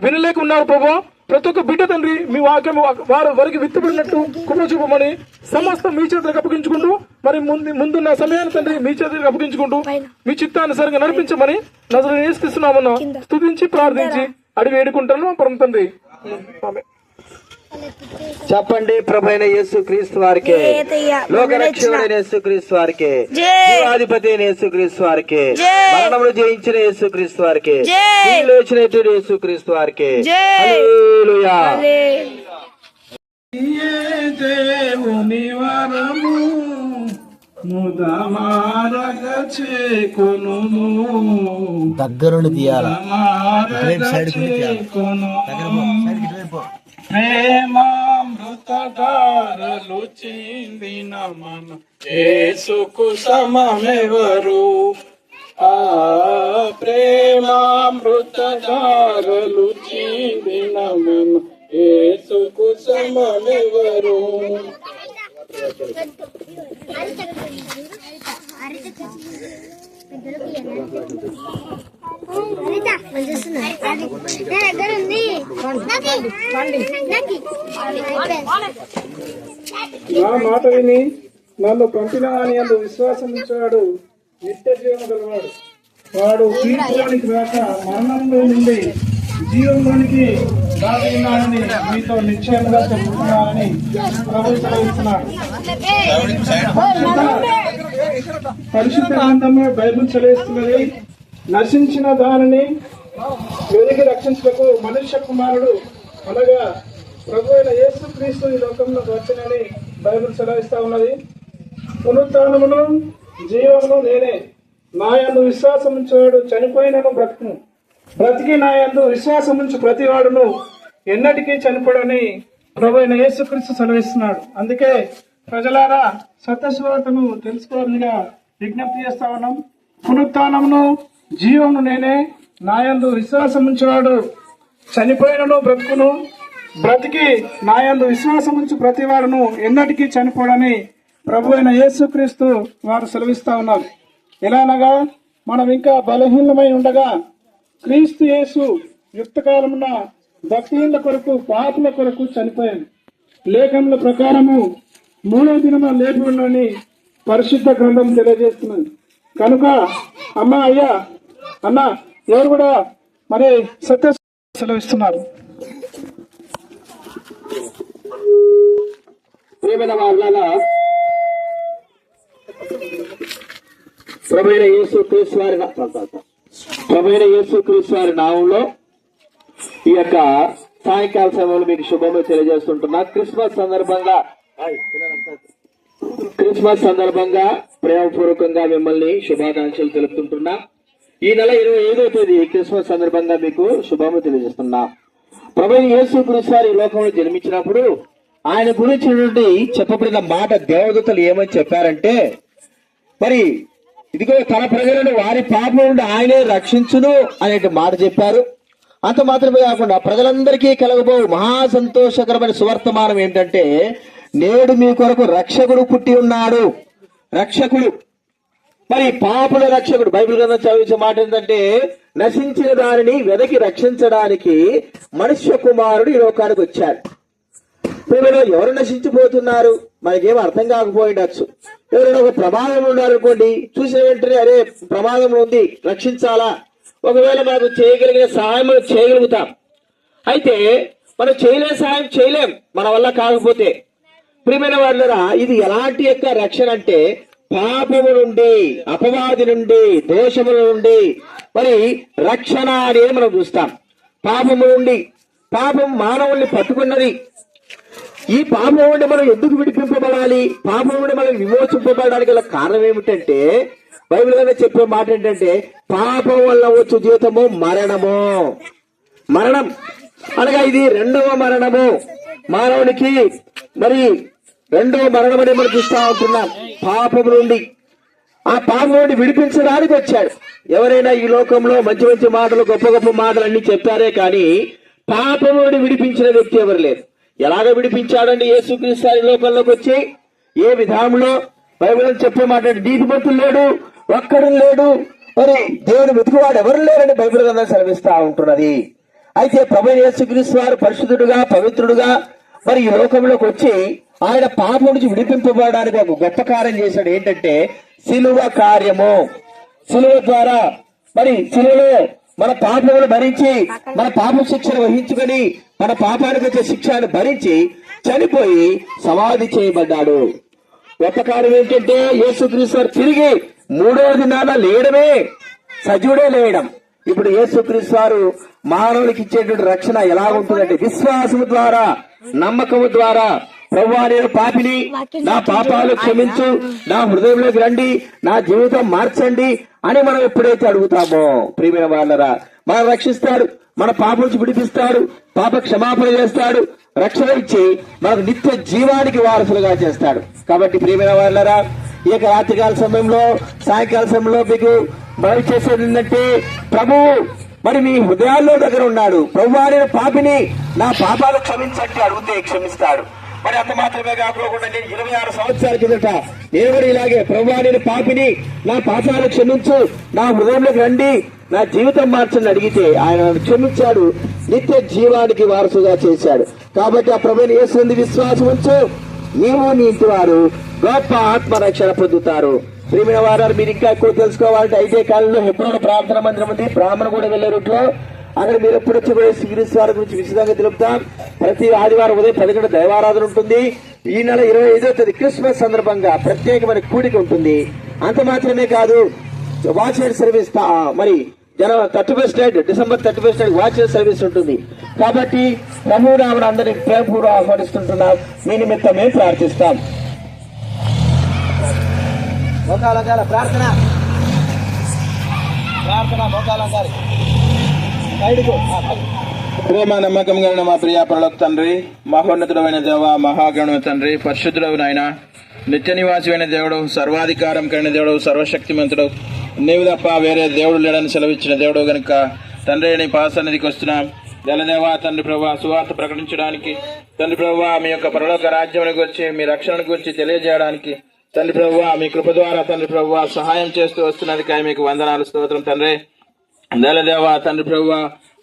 వినలేక ఉన్నారు ప్రభా, ప్రతి ఒక్క బిడ్డ తండ్రి మీ వాక్యము వారికి విత్తుబడినట్టు కృప చూపమని సమస్తం మీ చేతులకు అప్పగించుకుంటూ, మరి ముందున్న సమయాన్ని తండ్రి మీ చేతులకు అప్పగించుకుంటూ మీ చిత్తానుసారంగా నడిపించమని నజరేయుడైన యేసు నామమున స్తుతించి ప్రార్థించి అడిగి వేడుకుంటాను పరమ తండ్రి. ఆమేన్. చెప్పండి. ప్రభైన యేసు క్రీస్తు వారికి, లోకరక్షకుడైన యేసు క్రీస్తు వారికి, జీవాధిపతి అయిన యేసు క్రీస్తు వారికి, మరణమును జయించిన యేసు క్రీస్తు వారికి, వచ్చినటువంటి యేసు క్రీస్తు వారికి హల్లెలూయా. దేవుని వరము దగ్గరుండి తీయాలా, ప్రేమామృతధారలు చిందిన మన యేసుకు సమమెవరు, ఆ ప్రేమామృతధారలు చిందిన మన యేసుకు సమమెవరు. నా మాట విని నన్ను పంపిన వాని యందు విశ్వాసం ఉంచాడు నిత్య జీవము గలవాడు. వాడు తీర్పులోనికి రాక మరణంలో నుండి జీవంలోనికి రాగలిగినాడని మీతో నిశ్చయంగా చెప్తున్నానని ప్రభువు సెలవిస్తున్నాడు. పరిశుద్ధ గ్రంథము బైబిల్ సెలవిస్తున్నది, నశించిన దానిని వెలికి రక్షించటకు మనుష్య కుమారుడు అనగా ప్రభు అయిన యేసు క్రీస్తు ఈ లోకంలోకి వచ్చినని బైబిల్ సెలవిస్తా ఉన్నది. పునరుత్థానమును జీవమును నేనే, నా యందు విశ్వాసం ఉంచేవాడు చనిపోయినను బ్రతుకును, బ్రతికి నా యందు విశ్వాసం ఉంచు ప్రతివాడును ఎన్నటికీ చనిపోడని ప్రభు అయిన యేసు క్రీస్తు సెలవిస్తున్నాడు. అందుకే ప్రజలారా సత్యసువార్తను తెలుసుకోవాలిగా విజ్ఞప్తి చేస్తా ఉన్నాం. పునరుత్థానమును జీవమును నేనే, నా యందు విశ్వాసం ఉంచేవాడు చనిపోయినను బ్రతుకును, బ్రతికి నా యందు విశ్వాసం ఉంచు ప్రతివాడును ఎన్నటికీ చనిపోడని ప్రభు అయిన యేసుక్రీస్తు వారు సెలవిస్తా ఉన్నారు. ఎలానగా మనం ఇంకా బలహీనమై ఉండగా క్రీస్తు యేసు యుక్తకాలమున భక్తిహీనుల కొరకు పాపుల కొరకు చనిపోయాడు. లేఖనముల ప్రకారము 3వ దినమున లేపి ఉండని పరిశుద్ధ గ్రంథం తెలియజేస్తున్నది. కనుక అమ్మ అయ్యా అన్న ఎవరు కూడా మరి సత్య సెలవిస్తున్నారు. ప్రియమైన వారులారా, ప్రభువైన యేసు క్రీస్తు వారి నామంలో ఈ యొక్క సాయంకాల సమయంలో మీకు శుభములు తెలియజేస్తుంటున్నా. క్రిస్మస్ సందర్భంగా ప్రేమపూర్వకంగా మిమ్మల్ని శుభాకాంక్షలు తెలుపుతుంటున్నా. ఈ నెల 25వ తేదీ క్రిస్మస్ సందర్భంగా మీకు శుభములు తెలియజేస్తున్నా. ప్రభువైన యేసు క్రీస్తు వారు ఈ లోకంలో జన్మించినప్పుడు ఆయన గురించి చెప్పబడిన మాట దేవదూతలు ఏమని చెప్పారంటే, మరి ఇదిగో తన ప్రజలను వారి పాపం నుండి ఆయనే రక్షించును అనే మాట చెప్పారు. అంత మాత్రమే కాకుండా ప్రజలందరికీ కలగబో మహా సంతోషకరమైన సువర్తమానం ఏంటంటే, నేడు మీ కొరకు రక్షకుడు పుట్టి ఉన్నాడు. రక్షకుడు, మరి పాపుల రక్షకుడు. బైబిల్ గ్రంథం చదివించే మాట ఏంటంటే, నశించిన దానిని వెదకి రక్షించడానికి మనుష్య కుమారుడు ఈ లోకానికి వచ్చాడు. ఎవరు నశించిపోతున్నారు మనకేం అర్థం కాకపోయిండొచ్చు. ఎవరైనా ఒక ప్రమాదం ఉన్నారనుకోండి, చూసిన వెంటనే అరే ప్రమాదం ఉంది రక్షించాలా, ఒకవేళ మనకు చేయగలిగిన సహాయం మనం చేయగలుగుతాం. అయితే మనం చేయలేని సహాయం చేయలేం మన వల్ల కాకపోతే. ప్రియమైన వాళ్ళరా, ఇది ఎలాంటి యొక్క రక్షణ అంటే పాపము నుండి, అపవాది నుండి, దోషముల నుండి మరి రక్షణ అనేది మనం చూస్తాం. పాపము నుండి, పాపం మానవుల్ని పట్టుకున్నది. ఈ పాపం నుండి మనం ఎందుకు విడిపింపబడాలి, పాపం నుండి మనం విమోచింపబడడానికి గల కారణం ఏమిటంటే బైబిల్ గానే చెప్పే మాట ఏంటంటే పాపం వల్ల వచ్చు జీవితము మరణము. మరణం అనగా ఇది రెండవ మరణము. మానవునికి మరి రెండవ మరణం అని మనం చూస్తా ఉంటున్నాం. పాపం నుండి, ఆ పాపం నుండి విడిపించడానికి వచ్చాడు. ఎవరైనా ఈ లోకంలో మంచి మంచి మాటలు, గొప్ప గొప్ప మాటలు అన్ని చెప్తారే కానీ పాపం నుండి విడిపించిన వ్యక్తి ఎవరు లేరు. ఎలాగ విడిపించాడండి యేసుక్రీస్తు ఈ లోకంలోకి వచ్చి? ఏ విధానంలో? బైబిల్ చెప్పే మాట నీతిమంతులు లేడు, ఒక్కడు లేడు, మరి దేవుని వెతుకువాడు ఎవరు లేరని బైబిల్ గ్రంథం సెలవిస్తా ఉంటున్నది. అయితే ప్రభువైన యేసుక్రీస్తు వారు పరిశుద్ధుడుగా, పవిత్రుడుగా మరి ఈ లోకంలోకి వచ్చి ఆయన పాపం నుంచి విడిపింపబడడానికి ఒక గొప్ప కార్యం చేశాడు. ఏంటంటే శిలువ కార్యము. శిలువ ద్వారా మరి శిలువలో మన పాపములు భరించి, మన పాప శిక్షను వహించుకొని, మన పాపానికి వచ్చే శిక్షను భరించి చనిపోయి సమాధి చేయబడ్డాడు. గొప్ప కార్యం ఏంటంటే యేసుక్రీస్తు వారు తిరిగి మూడవ దినాన లేయడమే, సజీవుడే లేయడం. ఇప్పుడు యేసుక్రీస్తు వారు మానవునికి ఇచ్చేటువంటి రక్షణ ఎలా ఉంటుందంటే విశ్వాసము ద్వారా, నమ్మకము ద్వారా, ప్రభువా నేను పాపిని, నా పాపాలు క్షమించు, నా హృదయంలోకి రండి, నా జీవితం మార్చండి అని మనం ఎప్పుడైతే అడుగుతామో ప్రియమైన వాళ్ళరా మనం రక్షిస్తాడు, మన పాపం నుంచి విడిపిస్తాడు, పాప క్షమాపణ చేస్తాడు, రక్షణ ఇచ్చి మనకు నిత్య జీవానికి వారసులుగా చేస్తాడు. కాబట్టి ప్రియమైన వాళ్ళరా ఈ యొక్క రాత్రికాల సమయంలో, సాయంకాల సమయంలో మీకు మనం చేసేది ఏంటంటే ప్రభువు మరి మీ హృదయాల్లో దగ్గర ఉన్నాడు. ప్రభువా నేను పాపిని, నా పాపాలు క్షమించండి అడిగితే క్షమిస్తాడు. మరి అంత మాత్రమే కాకుండా నేను 26 సంవత్సరాల కిందట నేను కూడా ఇలాగే ప్రభువా నేను పాపిని, నా పాపాలు క్షమించు, నా హృదయంలోకి రండి, నా జీవితం మార్చని అడిగితే ఆయన క్షమించాడు, నిత్య జీవానికి వారసుగా చేశాడు. కాబట్టి ఆ ప్రభువుని యేసునందు విశ్వాసం ఉంచు, నీవు నీ ఇంటి వారు గొప్ప ఆత్మరక్షణ పొందుతారు. ప్రియమైన వారు మీరు ఇంకా ఎక్కువ తెలుసుకోవాలంటే అయితే కాలంలో హెబ్రోను ప్రార్థన మందిరం ఉంది, బ్రాహ్మణగూడ వెళ్లే రూట్లో. అక్కడ మీరు ఎప్పుడు వచ్చి కూడా శ్రీకృష్ణ వారి గురించి విశదంగా తెలుపుతాం. ప్రతి ఆదివారం ఉదయం 10 గంటల దైవారాధన ఉంటుంది. ఈ నెల 25వ తేదీ క్రిస్మస్ సందర్భంగా ప్రత్యేకమైన కూడిక ఉంటుంది. అంత మాత్రమే కాదు, వాచర్ సర్వీస్ మరి డిసెంబర్ 31 వాచర్ సర్వీస్ ఉంటుంది. కాబట్టి ప్రభు నామమున అందరినీ ప్రేమపూర్వకంగా ఆహ్వానిస్తుంటున్నాం. మీ నిమిత్తం మేము ప్రార్థిస్తాం. ప్రార్థన మోకాలంగారి ప్రేమ నమ్మకం కలిగిన మా ప్రియ పరలోక తండ్రి, మహోన్నతుడమైన దేవ, మహాగణుడ తండ్రి, పరిశుద్ధుడవు నాయన, నిత్య నివాసమైన దేవుడు, సర్వాధికారం కలిగిన దేవుడు, సర్వశక్తిమంతుడు, నీవు తప్ప వేరే దేవుడు లేడని సెలవిచ్చిన దేవుడు గనుక తండ్రి నీ పాసన్నిధికి వస్తున్నాం. జలదేవా తండ్రి ప్రభా సువార్త ప్రకటించడానికి, తండ్రి ప్రభా మీ యొక్క పరలోక రాజ్యం గురించి, మీ రక్షణ గురించి తెలియజేయడానికి తండ్రి ప్రభువా మీ కృప ద్వారా తండ్రి ప్రభువా సహాయం చేస్తూ వస్తున్నదికై మీకు వందనాలు, స్తోత్రం తండ్రి. దళదేవా తండ్రి ప్రభువా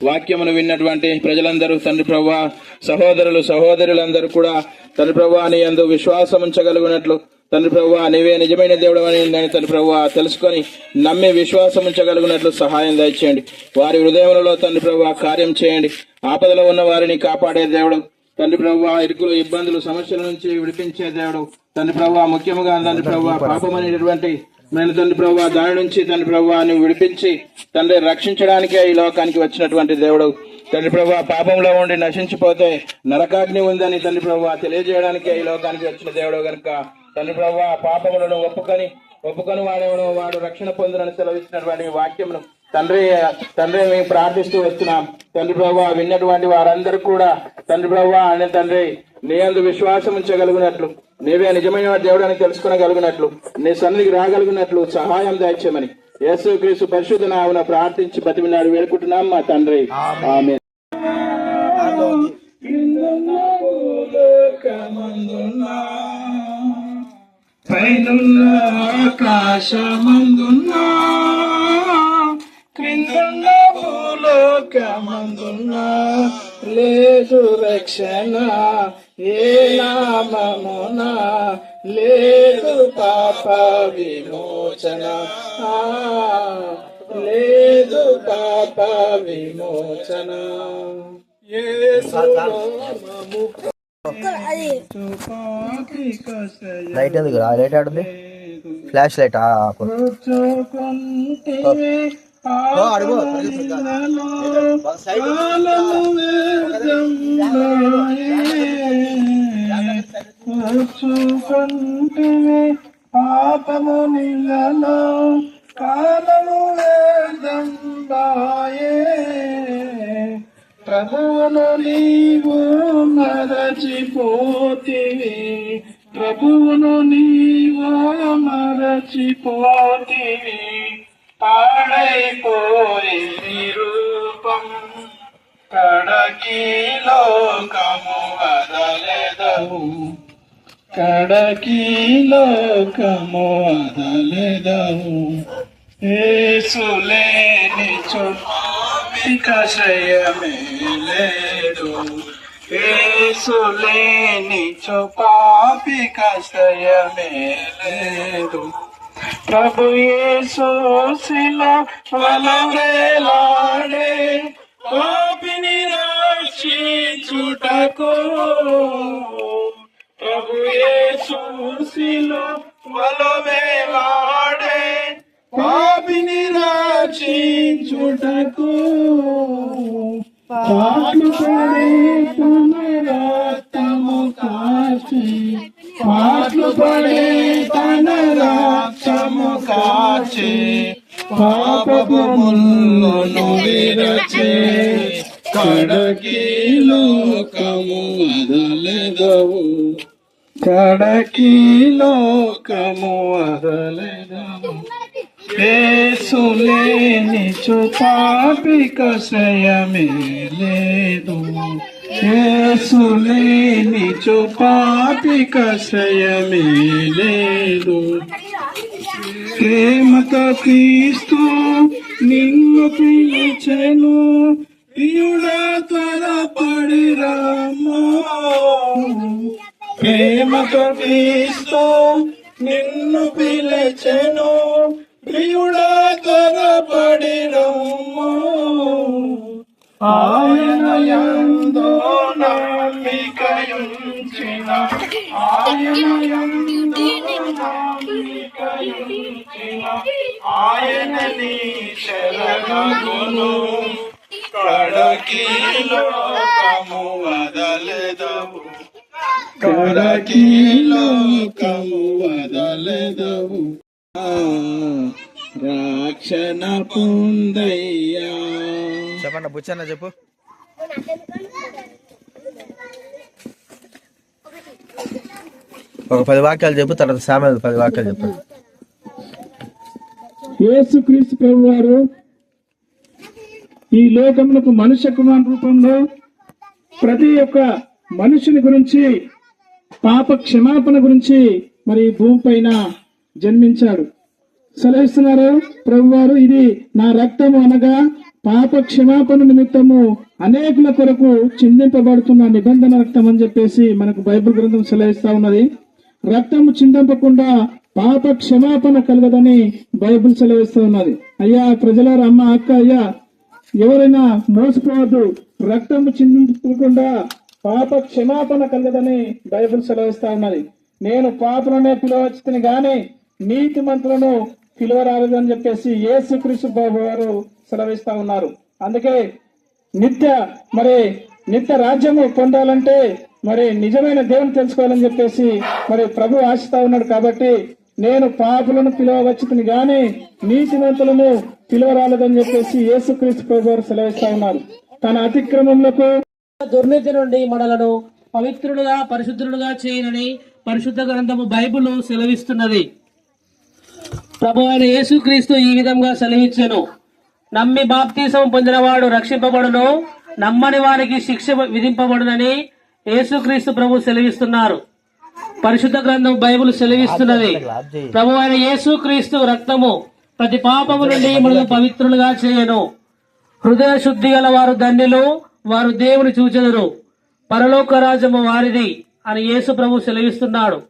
వాక్యమును విన్నటువంటి ప్రజలందరూ తండ్రి ప్రభువా సహోదరులు సహోదరులందరూ కూడా తండ్రి ప్రభువా నీ యందు విశ్వాసం ఉంచగలుగునట్లు తండ్రి ప్రభువా నీవే నిజమైన దేవుడు అని నేను తండ్రి ప్రభువా తెలుసుకొని నమ్మి విశ్వాసం ఉంచగలుగునట్లు సహాయం దయచేయండి. వారి హృదయములలో తండ్రి ప్రభువా కార్యం చేయండి. ఆపదలో ఉన్న వారిని కాపాడే దేవుడు తండ్రి ప్రభువా, ఇరుకులు ఇబ్బందులు సమస్యల నుంచి విడిపించే దేవుడు తండ్రి ప్రభువా, ముఖ్యంగా తండ్రి ప్రభువా పాపం అనేటువంటి నేను తండ్రి ప్రభువా దాని నుంచి తండ్రి ప్రభువా నువ్వు విడిపించి తండ్రి రక్షించడానికే ఈ లోకానికి వచ్చినటువంటి దేవుడు తండ్రి ప్రభువా, పాపంలో ఉండి నశించిపోతే నరకాగ్ని ఉందని తండ్రి ప్రభువా తెలియజేయడానికే ఈ లోకానికి వచ్చిన దేవుడు కనుక తండ్రి ప్రభువా పాపములను ఒప్పుకొని వాడు రక్షణ పొందునని సెలవిచ్చినటువంటి వాక్యమును తండ్రి మేము ప్రార్థిస్తూ వస్తున్నాం. తండ్రి ప్రభువా విన్నటువంటి వారందరూ కూడా తండ్రి ప్రభువా అనే తండ్రి నీ యందు విశ్వాసం ఉంచగలుగునట్లు, నీవే నిజమైన దేవుడు అని తెలుసుకునగలుగునట్లు, నీ సన్నిధికి రాగలుగునట్లు సహాయం దయచేయమని యేసుక్రీస్తు పరిశుద్ధ నామమున ప్రార్థించి బతిమిలాడి వేడుకుంటున్నాం మా తండ్రి, ఆమేన్. ఆకాశమందున్నా క్రిందున్న భూలోకమందున్నా లేదు రక్షణ ఏ నామమున లేదు పాప విమోచన, లేదు పాప విమోచన. లైట్ ఎందుకు లైట్ ఆడుంది? ఫ్లాష్ లైట్ కూర్చుకుంటివి కూర్చుకుంటివి పాపము నీళ్ళలో కాలము వేదంబాయే ప్రభువును నీవు మరచిపోతివి ప్రభువును నీవు మరచిపోతివి పాడైపోయి రూపం కడకి లోకము వదలెదవు కడకి లోకము వదలెదవు యేసులేని పాపికశయమే లేదు యేసులేని పాపికశయమే లేదు ప్రభు యేసు శిలువలో పాపిని రక్షించుటకు ప్రభు యేసు శిలువలో వేలాడే పాపిని రక్షించుటకు పాపి పడే తన రక్తము కాచి పాటలు పడే తన రక్తము కాచి పాపపు ముళ్ళను విరచే కడకి లోకము వదలెదవు కడకి లోకము వదలెదవు యేసులేని పాపికశయమే లేదు యేసులేని పాపికశయమే లేదు ప్రేమతో క్రీస్తు నిన్ను పిలిచెను ప్రియుడా త్వరపడి రామా ప్రేమతో క్రీస్తు నిన్ను పిలిచెను ప్రియుడా త్వరపడి రామా ఆయన యందు నమ్మికయుంచిన ఆయన యందు నమ్మికయుంచిన ఆయన నీ శరణగును కడకి లోకము వదలెదవు కడకి లోకము వదలెదవు రక్షణ పొందయ్యా చెప్పండి బుచ్చన్న చెప్పు ఒక 10 వాక్యాలు చెప్పు తర్వాత సామెతలు 10 వాక్యాలు చెప్పు యేసుక్రీస్తు ప్రభు వారు ఈ లోకమునకు మనుష్య కుమార్ రూపంలో ప్రతి ఒక్క మనుషుని గురించి పాప క్షమాపణ గురించి మరి భూమి పైన జన్మించాడు సెలవిస్తున్నారు ప్రభువారు ఇది నా రక్తము అనగా పాప క్షమాపణ నిమిత్తము అనేకుల కొరకు చిందింపబడుతున్న నిబంధన రక్తం అని చెప్పేసి మనకు బైబిల్ గ్రంథం సెలవిస్తా ఉన్నది రక్తము చిందింపకుండా పాప క్షమాపణ కలగదని బైబిల్ సెలవిస్తూ ఉన్నది అయ్యా ప్రజలారా అమ్మ అక్క అయ్యా ఎవరైనా మోసపోవద్దు రక్తము చిందింపకుండా పాప క్షమాపణ కలగదని బైబిల్ సెలవిస్తా ఉన్నది నేను పాపలనే పిలవచ్చుని గాని నీతి మంతులను పిలువరాలేదని చెప్పేసి యేసుక్రీస్తు బాబు వారు సెలవిస్తా ఉన్నారు అందుకే నిత్య రాజ్యము పొందాలంటే మరి నిజమైన దేవుని తెలుసుకోవాలని చెప్పేసి మరి ప్రభు ఆశిస్తా ఉన్నాడు కాబట్టి నేను పాపులను పిలవచ్చుని గాని నీతిమంతులను పిలువరాలేదని చెప్పేసి యేసుక్రీస్తు ప్రభు వారు సెలవిస్తా ఉన్నారు తన అతిక్రమములకు దుర్నీతి నుండి మనలను పవిత్రులుగా పరిశుద్ధులుగా చేయనని పరిశుద్ధ గ్రంథము బైబిల్ సెలవిస్తున్నది ప్రభు అయిన యేసుక్రీస్తు ఈ విధంగా సెలవిచ్చెను నమ్మి బాప్తీసం పొందినవాడు రక్షింపబడును నమ్మని వారికి శిక్ష విధింపబడునని యేసుక్రీస్తు ప్రభు సెలవిస్తున్నారు పరిశుద్ధ గ్రంథం బైబిల్ సెలవిస్తున్నది ప్రభు అయిన యేసుక్రీస్తు రక్తము ప్రతి పాపము నుండి మనల్ని పవిత్రులుగా చేయను హృదయ శుద్ధి గల వారు ధన్యులు వారు దేవుని చూచెదరు పరలోక రాజ్యము వారిది అని యేసు ప్రభు సెలవిస్తున్నాడు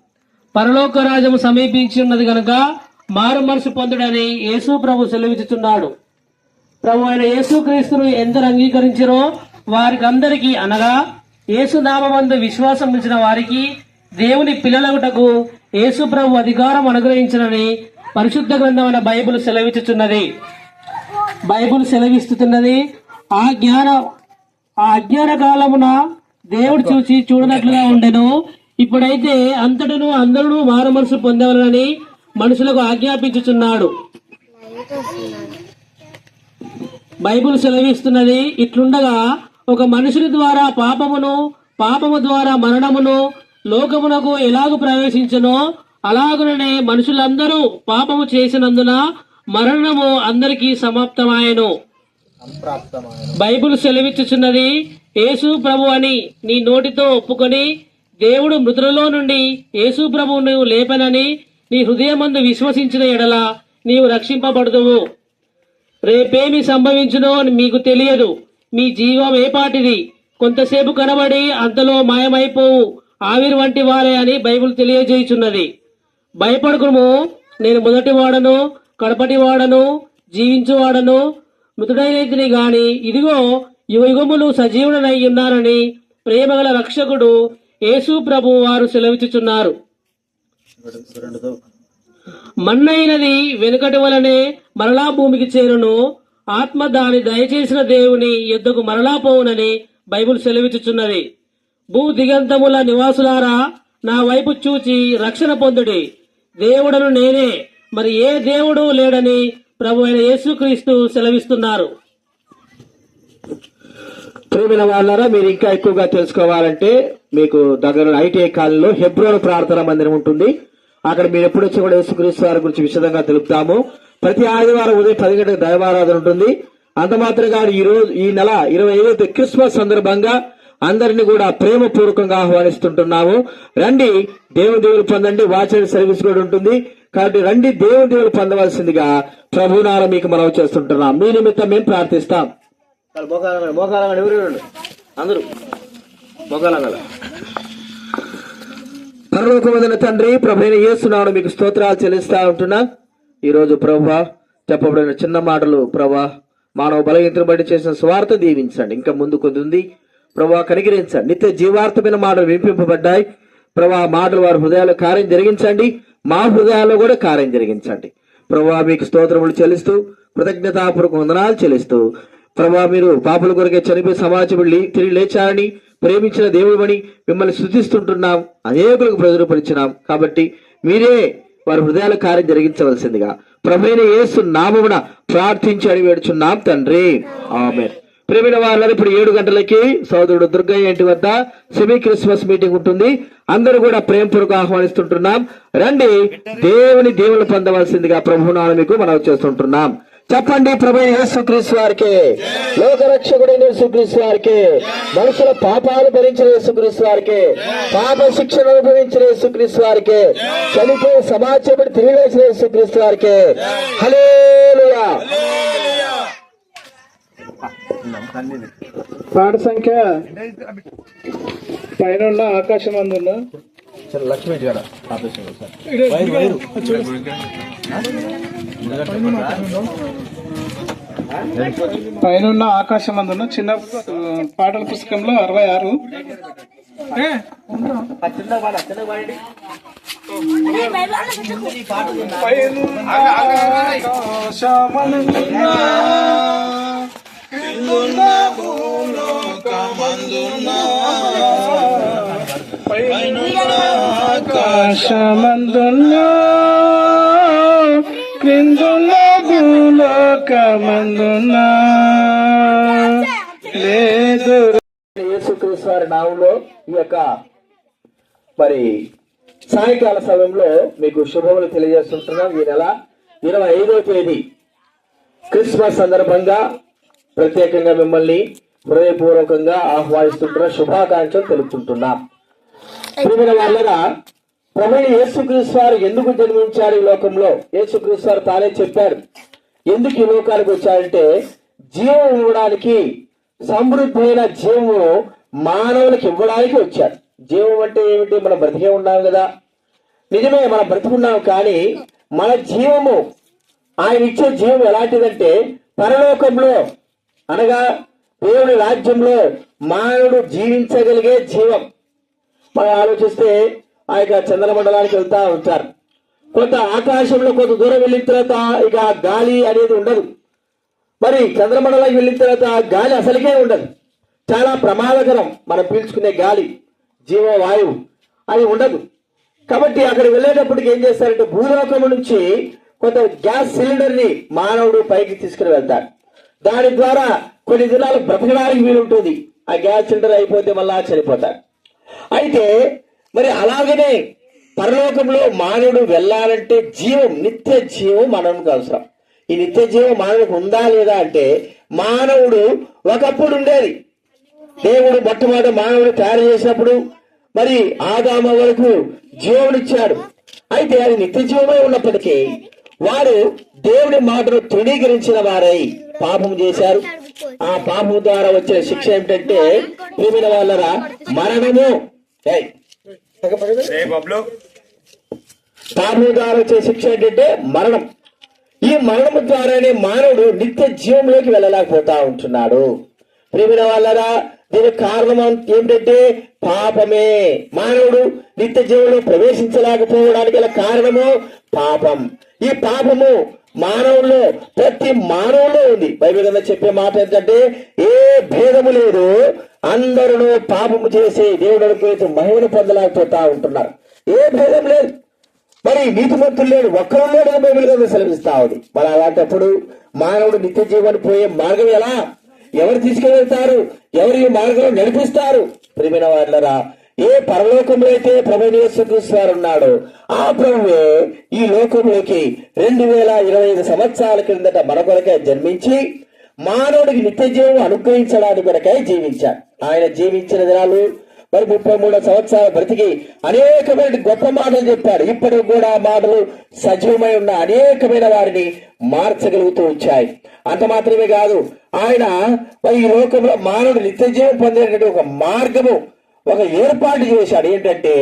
పరలోక రాజ్యము సమీపించి ఉన్నది గనుక మారు మనసు పొందుడని యేసు ప్రభు సెలవిస్తున్నాడు ప్రభు అయిన యేసుక్రీస్తును ఎందరు అంగీకరించారో వారికి అందరికీ అనగా యేసు నామమందు విశ్వాసం ఉంచిన వారికి దేవుని పిల్లలగుటకు యేసు ప్రభు అధికారం అనుగ్రహించనని పరిశుద్ధ గ్రంథమైన బైబిల్ సెలవిస్తున్నది. ఆ అజ్ఞాన కాలమున దేవుడు చూసి చూడనట్లుగా ఉండెను. ఇప్పుడైతే అంతటను అందరూ మారు మనసు పొందవలనని మనుషులకు ఆజ్ఞాపించుచున్నాడు. బైబిల్ సెలవిస్తున్నది. ఇట్లుండగా ఒక మనుషుని ద్వారా పాపము ద్వారా మరణమును లోకమునకు ఎలాగూ ప్రవేశించునో అలాగుననే మనుషులందరూ పాపము చేసినందున మరణము అందరికీ సమాప్తమాయెను. బైబిల్ సెలవిచ్చుచున్నది, యేసు ప్రభు అని నీ నోటితో ఒప్పుకొని దేవుడు మృతులలో నుండి యేసు ప్రభువును లేపనని నీ హృదయమందు విశ్వసించిన ఎడల నీవు రక్షింపబడుదువు. రేపేమి సంభవించునో మీకు తెలియదు. మీ జీవం ఏపాటిది? కొంతసేపు కనబడి అంతలో మాయమైపోవు ఆవిరి వంటి వారే అని బైబిల్ తెలియజేయుచున్నది. భయపడకుము, నేను మొదటి వాడను కడపటి వాడను జీవించువాడను మృతుడైనది గాని ఇదిగో యుగములు సజీవుడనై ఉన్నారని ప్రేమగల రక్షకుడు యేసు ప్రభు వారు సెలవిచ్చుచున్నారు. మన్నైనది వెనుకటి వలనే మరలా భూమికి చేరును, ఆత్మ దాని దయచేసిన దేవుని యొద్దకు మరలా పోవునని బైబిల్ సెలవిచ్చుచున్నది. భూ దిగంతముల నివాసులారా, నా వైపు చూచి రక్షణ పొందుడి. దేవుడను నేనే, మరి ఏ దేవుడు లేడని ప్రభు అయిన యేసుక్రీస్తు సెలవిస్తున్నారు. ప్రియమైన వాళ్ళారా, మీరు ఇంకా ఎక్కువగా తెలుసుకోవాలంటే మీకు దగ్గర ఐటీఐ కాలనీలో హెబ్రోను ప్రార్థన మందిరం ఉంటుంది. అక్కడ మీరు ఎప్పుడు వచ్చి కూడా యేసుక్రీస్తు వారి గురించి విశదంగా తెలుపుతాము. ప్రతి ఆదివారం ఉదయం 10 గంటలకు దైవారాధన ఉంటుంది. అంత మాత్రమే ఈ నెల 25 క్రిస్మస్ సందర్భంగా అందరినీ కూడా ప్రేమపూర్వకంగా ఆహ్వానిస్తుంటున్నాము. రండి, దేవుని పొందండి. వాచర్ సర్వీస్ కూడా ఉంటుంది కాబట్టి రండి, దేవుని పొందవలసిందిగా ప్రభునాల మీకు మనం చేస్తుంటున్నాం. మీ నిమిత్తం మేము ప్రార్థిస్తాం. అందరూ పరలోకమందున తండ్రి, ప్రభువైన యేసునామమున మీకు స్తోత్రాలు చెల్లిస్తా ఉంటున్నా. ఈ రోజు ప్రభువా చెప్పబడిన చిన్న మాటలు ప్రభువా మానవ బలహీనతను బట్టి చేసిన స్వార్థ దీవించండి. ఇంకా ముందు కొంది ప్రభువా కనికరించండి. నిత్య జీవార్థమైన మాటలు వినిపింపబడ్డాయి ప్రభువా. మాటలు వారి హృదయాల్లో కార్యం జరిగించండి, మా హృదయాల్లో కూడా కార్యం జరిగించండి ప్రభువా. మీకు స్తోత్రములు చెల్లిస్తూ కృతజ్ఞతాపూర్వక వందనాలు చెల్లిస్తూ ప్రభువా, మీరు పాపుల కొరకే చనిపోయి సమాజములు తిరిగి లేచారని ప్రేమించిన దేవుడమని మిమ్మల్ని స్తుతిస్తుంటున్నాం, అనేకులకు ప్రజలుపరిచినాం. కాబట్టి మీరే వారి హృదయాల కార్యం జరిగించవలసిందిగా ప్రభువైన యేసు నామమున ప్రార్థించి అడిగి వేడుచున్నాం తండ్రి, ఆమేన్. ప్రేమైన వాళ్ళని ఇప్పుడు 7 గంటలకి సోదరుడు దుర్గయ్య ఇంటి వద్ద సెమీ క్రిస్మస్ మీటింగ్ ఉంటుంది. అందరూ కూడా ప్రేమపూర్వక ఆహ్వానిస్తుంటున్నాం. రండి, దేవుని పొందవలసిందిగా ప్రభునామమున మీకు మనం చేస్తుంటున్నాం. చెప్పండి, ప్రభువైన యేసుక్రీస్తు వారికి, లోకరక్షకుడైన యేసుక్రీస్తు వారికి, మనుషుల పాపాలు భరించిన యేసుక్రీస్తు వారికి, పాప శిక్షను అనుభవించిన యేసుక్రీస్తు వారికి, చనిపోయి సమాజపడి తిరిగి లేచిన యేసుక్రీస్తు వారికి హల్లెలూయా. పాట సంఖ్య పైన ఆకాశం అందున్న లక్ష్మీ గారు పైన ఆకాశం అందున్న చిన్న పాటల పుస్తకంలో 66. ఆకాశమందున్నా క్రిందున్న భూలోకమందున్నా లేదు. యేసుక్రీస్తు వారి నామంలో ఈ యొక్క మరి సాయంకాల సమయంలో మీకు శుభములు తెలియజేస్తుంటున్నాం. ఈ నెల 25వ తేదీ క్రిస్మస్ సందర్భంగా ప్రత్యేకంగా మిమ్మల్ని హృదయపూర్వకంగా ఆహ్వానిస్తుంటున్న శుభాకాంక్షలు తెలుపుతుంటున్నాం. ప్రియమైన వాళ్ళగా, ప్రభువైన యేసుక్రీస్తు వారు ఎందుకు జన్మించారు ఈ లోకంలో? యేసుక్రీస్తు వారు తానే చెప్పారు ఎందుకు ఈ లోకానికి వచ్చారంటే జీవం ఇవ్వడానికి, సమృద్ధమైన జీవము మానవులకు ఇవ్వడానికి వచ్చాడు. జీవం అంటే ఏమిటి? మనం బ్రతికే ఉన్నాం కదా, నిజమే మనం బ్రతికున్నాం. కానీ మన జీవము, ఆయన ఇచ్చే జీవం ఎలాంటిదంటే పరలోకంలో అనగా దేవుని రాజ్యంలో మానవుడు జీవించగలిగే జీవం. మనం ఆలోచిస్తే ఆ యొక్క చంద్రమండలానికి వెళ్తా ఉంటారు. కొంత ఆకాశంలో కొంత దూరం వెళ్ళిన తర్వాత ఇక గాలి అనేది ఉండదు. మరి చంద్రమండలానికి వెళ్ళిన తర్వాత గాలి అసలుకే ఉండదు. చాలా ప్రమాదకరం. మనం పీల్చుకునే గాలి, జీవవాయువు అది ఉండదు. కాబట్టి అక్కడ వెళ్ళేటప్పటికి ఏం చేస్తారంటే భూలోకం నుంచి కొంత గ్యాస్ సిలిండర్ ని మానవుడు పైకి తీసుకుని వెళ్తాడు. దాని ద్వారా కొన్ని దినాలు బ్రతకడానికి వీలుంటుంది. ఆ గ్యాస్ సిలిండర్ అయిపోతే మళ్ళా చనిపోతాడు. అయితే మరి అలాగనే పరలోకంలో మానవుడు వెళ్ళాలంటే జీవం, నిత్య జీవం మానవునికి అవసరం. ఈ నిత్య జీవం మానవునికి ఉందా లేదా అంటే మానవుడు ఒకప్పుడు ఉండేది. దేవుడు మొట్టమొదటి మానవుడు తయారు చేసినప్పుడు మరి ఆదాము వరకు జీవమునిచ్చాడు. అయితే అది నిత్య జీవమై ఉన్నప్పటికీ వారు దేవుడి మాటను తృణీకరించిన వారై పాపం చేశారు. ఆ పాపం ద్వారా వచ్చిన శిక్ష ఏమిటంటే ప్రియమైన వాళ్ళరా మరణము. పాపం ద్వారా వచ్చే శిక్ష ఏంటంటే మరణం. ఈ మరణము ద్వారానే మానవుడు నిత్య జీవంలోకి వెళ్ళలేకపోతా ఉంటున్నాడు. ప్రియమైన వాళ్ళరా దీనికి కారణం ఏమిటంటే పాపమే. మానవుడు నిత్య జీవంలో ప్రవేశించలేకపోవడానికి గల కారణము పాపం. ఈ పాపము మానవుల్లో, ప్రతి మానవుల్లో ఉంది. బైబిల్ చెప్పే మాట ఏంటంటే ఏ భేదము లేదు, అందరూ పాపము చేసి దేవుడు అనుకూల మహిమను పొందలేకపోతా ఉంటున్నారు. ఏ భేదం లేదు. మరి నీతిమంతులు లేడు, ఒక్కరు లేడు బైబిల్ గ్రంథం సెలవిస్తా ఉంది. మరి అలాంటప్పుడు మానవుడు నిత్య జీవాన్ని పోయే మార్గం ఎలా? ఎవరు తీసుకువెళ్తారు? ఎవరు ఈ మార్గంలో నడిపిస్తారు? ప్రియమైన వాళ్ళరా, ఏ పరలోకంలో అయితే ప్రభువైన యేసుక్రీస్తు వారు ఉన్నాడో ఆ ప్రభువే ఈ లోకంలోకి 2025 సంవత్సరాల క్రిందట మన కొరకై జన్మించి మానవుడికి నిత్య జీవం అనుగ్రహించడానికి కొరకై జీవించాడు. ఆయన జీవించిన దినాలు మరి 33 సంవత్సరాలు బ్రతికి అనేకమైన గొప్ప మాటలు చెప్పాడు. ఇప్పటికి కూడా ఆ మాటలు సజీవమై ఉన్న అనేకమైన వారిని మార్చగలుగుతూ వచ్చాయి. అంత మాత్రమే కాదు, ఆయన ఈ లోకంలో మానవుడు నిత్య జీవం పొందేటువంటి ఒక మార్గము, ఒక ఏర్పాటు చేశాడు. ఏంటంటే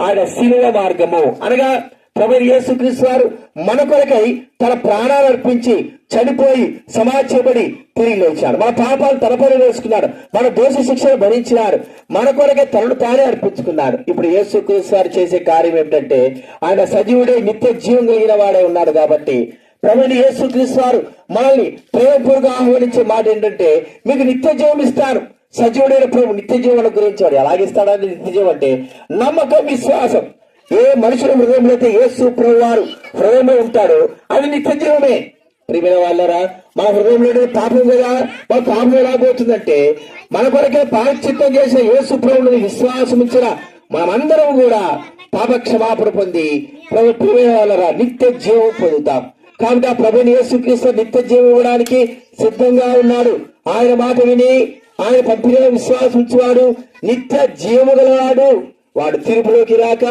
ఆయన శిలువ మార్గము. అనగా ప్రభువైన యేసుక్రీస్తు వారు మన కొరకై తన ప్రాణాలు అర్పించి చనిపోయి సమాధి చేయబడి తిరిగి లేచాడు. మన పాపాలు తనపైన వేసుకున్నాడు. మన దోష శిక్షను భరించినాడు. మన కొరకై తనను తానే అర్పించుకున్నాడు. ఇప్పుడు యేసుక్రీస్తు వారు చేసే కార్యం ఏమిటంటే ఆయన సజీవుడే నిత్య జీవం కలిగిన వాడే ఉన్నాడు. కాబట్టి ప్రభువైన యేసుక్రీస్తు వారు మనల్ని ప్రేమపూర్వకంగా ఆహ్వానించే మాట ఏంటంటే మీకు నిత్య జీవం ఇస్తాను. సజీవుడైన ప్రభు నిత్య జీవన గురించి వాడు ఎలాగిస్తాడని నిత్య జీవం అంటే నమ్మకం, విశ్వాసం. ఏ మనుషుల హృదయంలో అయితే యేసు ప్రభు వారు హృదయంలో ఉంటాడో అది నిత్య జీవమే. ప్రియమైన వాళ్ళరా, మన హృదయంలో పాపం కదా, మన పాపం ఎలా పోతుందంటే మన కొరకే ప్రాయశ్చిత్తం చేసిన యేసు ప్రభువుని విశ్వాసం ఇచ్చిన మనమందరం కూడా పాప క్షమాపణ పొంది ప్రభు ప్రియమైన వాళ్ళరా నిత్య జీవం పొందుతాం. కాబట్టి ఆ ప్రభువుని యేసుక్రీస్తు నిత్య జీవం ఇవ్వడానికి సిద్ధంగా ఉన్నాడు. ఆయన మాట విని ఆయన పంపిన విశ్వాసం ఉంచేవాడు నిత్య జీవము గలవాడు. వాడు తీర్పులోకి రాక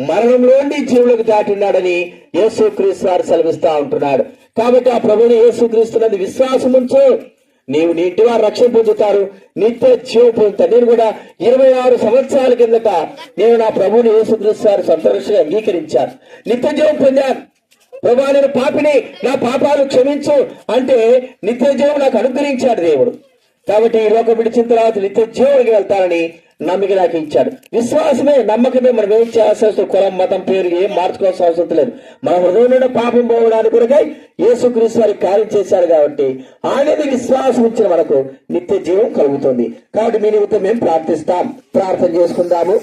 మరణంలోని జీవులకు దాటిన్నాడని యేసుక్రీస్తు వారు సెలవిస్తా ఉంటున్నాడు. కాబట్టి ఆ ప్రభువుని యేసుక్రీస్తున్నది విశ్వాసం ఉంచు, నీవు నీ ఇంటి వారు రక్షణ పొందుతారు, నిత్య జీవం పొందుతారు. నేను కూడా 26 సంవత్సరాల కిందట నేను నా ప్రభువుని యేసుక్రీస్తు వారు సంతోషంగా అంగీకరించాను, నిత్య జీవం పొందాను. ప్రభువా నేను పాపిని, నా పాపాలు క్షమించు అంటే నిత్య జీవం నాకు అనుగ్రహించాడు దేవుడు. కాబట్టి ఈ లోకం విడిచిన తర్వాత నిత్య జీవుడికి వెళ్తానని నమ్మిక నాకు ఇచ్చాడు. విశ్వాసమే, నమ్మకమే. మనం ఏం చేయాల్సిన అవసరం, కులం, మతం, పేరు ఏం మార్చుకోవాల్సిన అవసరం లేదు. మన హృదయంలో పాపం పోవడానికి కొరకై యేసుక్రీస్తు వారి కార్యం చేశారు. కాబట్టి ఆయన విశ్వాసం ఇచ్చిన మనకు నిత్య జీవం కలుగుతుంది. కాబట్టి మీ నిమిత్తం మేము ప్రార్థిస్తాం. ప్రార్థన చేసుకుందాము.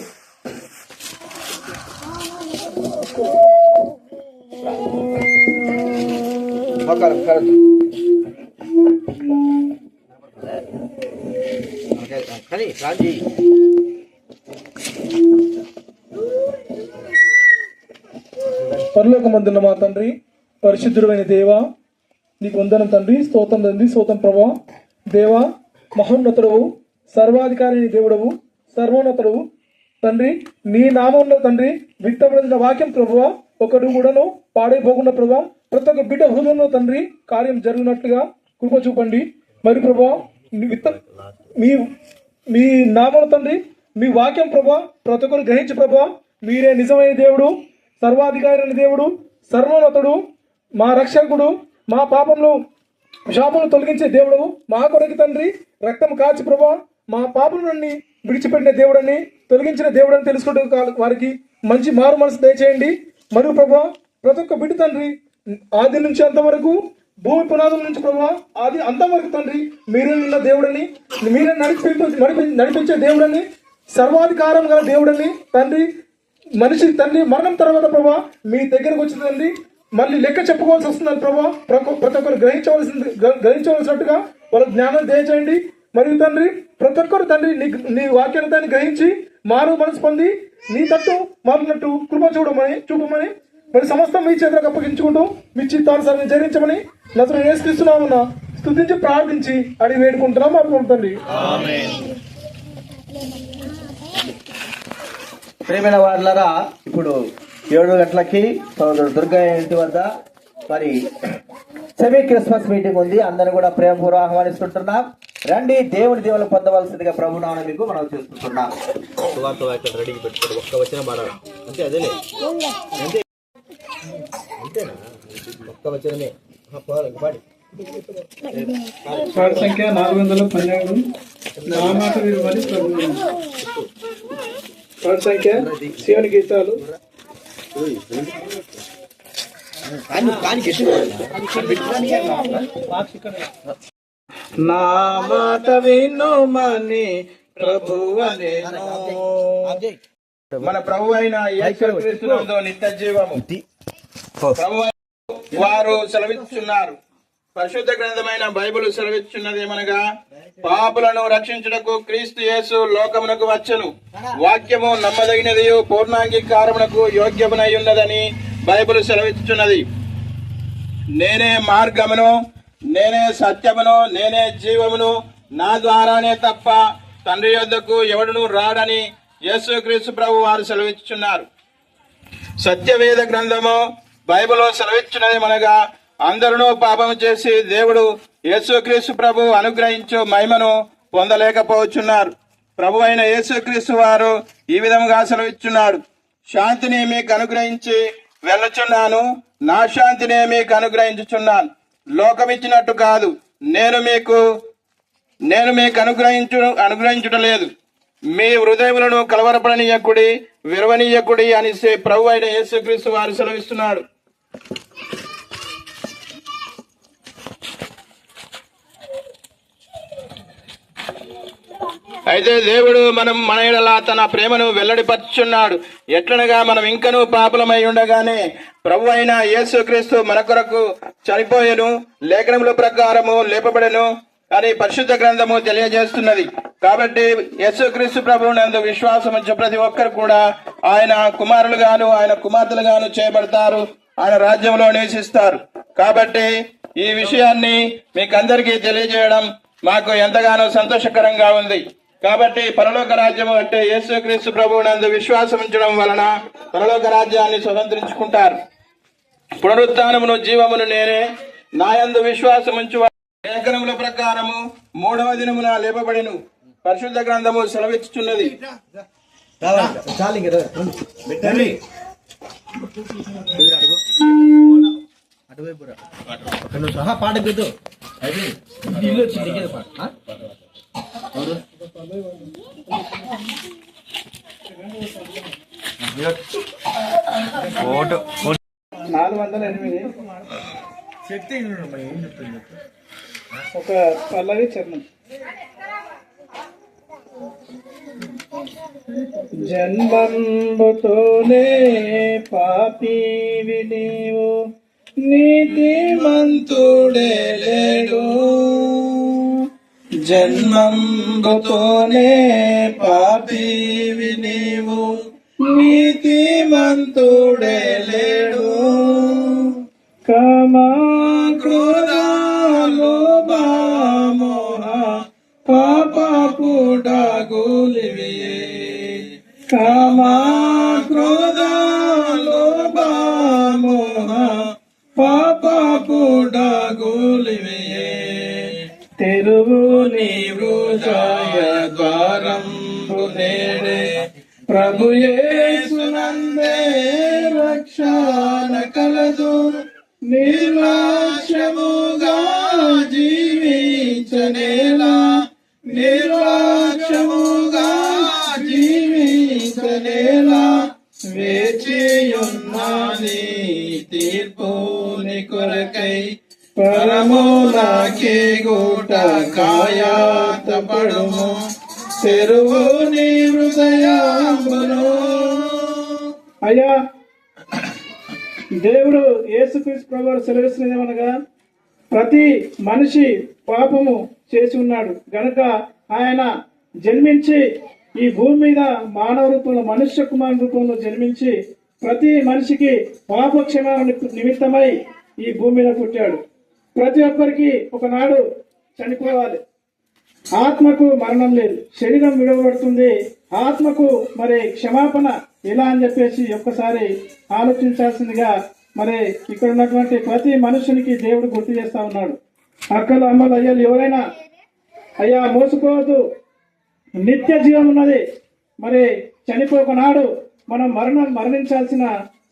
పరలోకమందున్న మా తండ్రి, పరిశుద్ధుడైన దేవా నీకు వందనం తండ్రి. స్తోత్రం తండ్రి, స్తోత్రం ప్రభా. దేవా మహోన్నతుడవు, సర్వాధికారి దేవుడవు, సర్వోన్నతుడవు తండ్రి. నీ నామంలో తండ్రి విత్తబడిన వాక్యం ప్రభువా ఒకడు కూడాను పాడైపోకుండా ప్రభా ప్రతి ఒక్క బిడ్డ హృదయంలో తండ్రి కార్యం జరిగినట్లుగా కృప చూపండి. మరి ప్రభా మీ నామం తండ్రి, మీ వాక్యం ప్రభా ప్రతి ఒక్కరు గ్రహించు ప్రభా. మీరే నిజమైన దేవుడు, సర్వాధికారి దేవుడు, సర్వోన్నతుడు, మా రక్షకుడు, మా పాపంలో శాపములు తొలగించే దేవుడు, మా కొరకు తండ్రి రక్తం కాచి ప్రభా మా పాపం నుండి విడిచిపెట్టిన దేవుడని తొలగించిన దేవుడు అని తెలుసుకుంటూ వారికి మంచి మారు మనసు దయచేయండి. మరియు ప్రభా ప్రతి ఒక్క బిడ్డ తండ్రి ఆది నుంచి అంతవరకు భూమి పునాదుల నుంచి ప్రభా ఆది అంతవరకు తండ్రి మీరే ఉన్న దేవుడని, మీరే నడిపించే దేవుడని, సర్వాధికారం గల దేవుడని తండ్రి, మనిషి తండ్రి మరణం తర్వాత ప్రభా మీ దగ్గరకు వచ్చిందండి మళ్ళీ లెక్క చెప్పుకోవాల్సి వస్తుందని ప్రభా ప్రతి ఒక్కరు గ్రహించవలసినట్టుగా వాళ్ళ జ్ఞానం దయచేయండి. మరియు తండ్రి ప్రతి ఒక్కరు తండ్రి నీ వాక్యాన్ని గ్రహించి మారు మనసు పొంది నీ తట్టు మారినట్టు కృప చూపమని మరి సమస్తం మీ చేతులకు అప్పగించుకుంటూ మీ చిత్తానుసారం జరిగించమని నజరేయుడైన యేసుక్రీస్తు నామమున స్తుతించి ప్రార్థించి అడిగి వేడుకుంటున్నాం అనుకుంటుంది. ప్రియమైన వాళ్ళరా, ఇప్పుడు 7 గంటలకి సోదరుడు దుర్గయ్య ఇంటి వద్ద మరి సెమీ క్రిస్మస్ మీటింగ్ ఉంది. అందరిని కూడా ప్రేమపూర్వక ఆహ్వానిస్తుంటున్నాం. రండి, దేవుని దేవులు పొందవలసిందిగా ప్రభునామమున మీకు మనం చూస్తున్నాం. రెడీ పెట్టుకోండి, ఒక్క వచ్చిన మాట అంతే, అదేలే అంతేనా, ఒక్క వచ్చినమే పాడి. పాట సంఖ్య 412 నా మాట విలువని ప్రభువు. పాట సంఖ్య శివుని గీతాలు. నా మాట వినుమని ప్రభువనేను. మన ప్రభు అయిన యేసుక్రీస్తునందు నిత్య జీవము ప్రభు వారు సెలవిస్తున్నారు. పరిశుద్ధ గ్రంథమైన బైబిల్ సెలవిస్తున్నది ఏమనగా, పాపులను రక్షించుటకు క్రీస్తు యేసు లోకమునకు వచ్చెను. వాక్యము నమ్మదగినది, పూర్ణాంగీకారమునకు యోగ్యమునై ఉన్నదని బైబిల్ సెలవిస్తున్నది. నేనే మార్గమును, నేనే సత్యమును, నేనే జీవమును, నా ద్వారానే తప్ప తండ్రి యొద్దకు ఎవడును రాడని యేసుక్రీస్తు ప్రభు వారు సెలవిస్తున్నారు. సత్యవేద గ్రంథము బైబిల్లో సెలవిస్తున్నది మనగా, అందరూ పాపము చేసి దేవుడు యేసుక్రీస్తు ప్రభు అనుగ్రహించు మహిమను పొందలేకపోతున్నారు. ప్రభు అయిన యేసుక్రీస్తు వారు ఈ విధముగా సెలవిస్తున్నాడు, శాంతిని మీకు అనుగ్రహించి వెళ్ళుచున్నాను, నా శాంతిని మీకు అనుగ్రహించుచున్నాను. లోకమిచ్చినట్టు కాదు, నేను మీకు అనుగ్రహించుటలేదు. మీ హృదయములను కలవరపడనీయకుడి, విరవనీయకుడి అని ప్రభు అయిన యేసుక్రీస్తు వారు సెలవిస్తున్నాడు. అయితే దేవుడు మన యెడల తన ప్రేమను వెల్లడిపరుచున్నాడు. ఎట్లనగా మనం ఇంకనూ పాపులమై ఉండగానే ప్రభు అయిన యేసుక్రీస్తు మన కొరకు చనిపోయెను, లేఖనముల ప్రకారము లేపబడెను అని పరిశుద్ధ గ్రంథము తెలియజేస్తున్నది. కాబట్టి యేసుక్రీస్తు ప్రభువు నందు విశ్వాసం ఉంచే ప్రతి ఒక్కరు కూడా ఆయన కుమారులుగాను ఆయన కుమార్తెలుగాను చేయబడతారు, ఆయన రాజ్యంలో నివసిస్తారు. కాబట్టి ఈ విషయాన్ని మీకందరికీ తెలియజేయడం మాకు ఎంతగానో సంతోషకరంగా ఉంది. కాబట్టి పరలోక రాజ్యము అంటే యేసుక్రీస్తు ప్రభువు నందు విశ్వాసం ఉంచడం వలన పరలోక రాజ్యాన్ని స్వతంత్రించుకుంటారు. పునరుత్థానమును జీవమును నేనే, నా యందు విశ్వాసం ఉంచు లేఖనముల ప్రకారము 3వ దినమున లేపబడెను పరిశుద్ధ గ్రంథము సెలవిచ్చుచున్నది. సహా పాట పెట్టు. ఇల్లు వచ్చింది పాట 408 శక్తి ఒక పల్లవి చరణం. జన్మంబుతోనే పాపివి నీవు, నీతిమంతుడే లేడు. జన్మంబుతోనే పాపివి నీవు, నీతిమంతుడే లేడు. కామ క్రోధ లోభ మోహ పాపపు డాగులివియే. కామ క్రోధ లోభ మోహ పాపపు డాగులివియే. తెరువు నీవు జయ ద్వారంబు నేడే, ప్రభు యేసునందే రక్షణ కలదు. నిర్లక్ష్యముగా జీవించనేలా, నిర్లక్ష్యముగా జీవించ కొరకై పరములకి గూట కాయాత పడుము తెరువు నీ హృదయమును. అయ్యా దేవుడు యేసుక్రీస్తు ప్రభువు సెలవిస్తున్నదేమనగా ప్రతి మనిషి పాపము చేసి ఉన్నాడు గనుక ఆయన జన్మించి ఈ భూమి మీద మానవ రూపంలో మనుష్య కుమార రూపంలో జన్మించి ప్రతి మనిషికి పాప క్షమాపణ నిమిత్తమై ఈ భూమి మీద పుట్టాడు. ప్రతి ఒక్కరికి ఒకనాడు చనిపోవాలి. ఆత్మకు మరణం లేదు, శరీరం విడవబడుతుంది. ఆత్మకు మరి క్షమాపణ ఎలా అని చెప్పేసి ఒక్కసారి ఆలోచించాల్సిందిగా మరి ఇక్కడ ఉన్నటువంటి ప్రతి మనుషునికి దేవుడు గుర్తు చేస్తా ఉన్నాడు. అక్కలు అమ్మలు అయ్యలు ఎవరైనా అయ్యా మోసపోవద్దు, నిత్య జీవం ఉన్నది. మరి చనిపోకనాడు మనం మరణించాల్సిన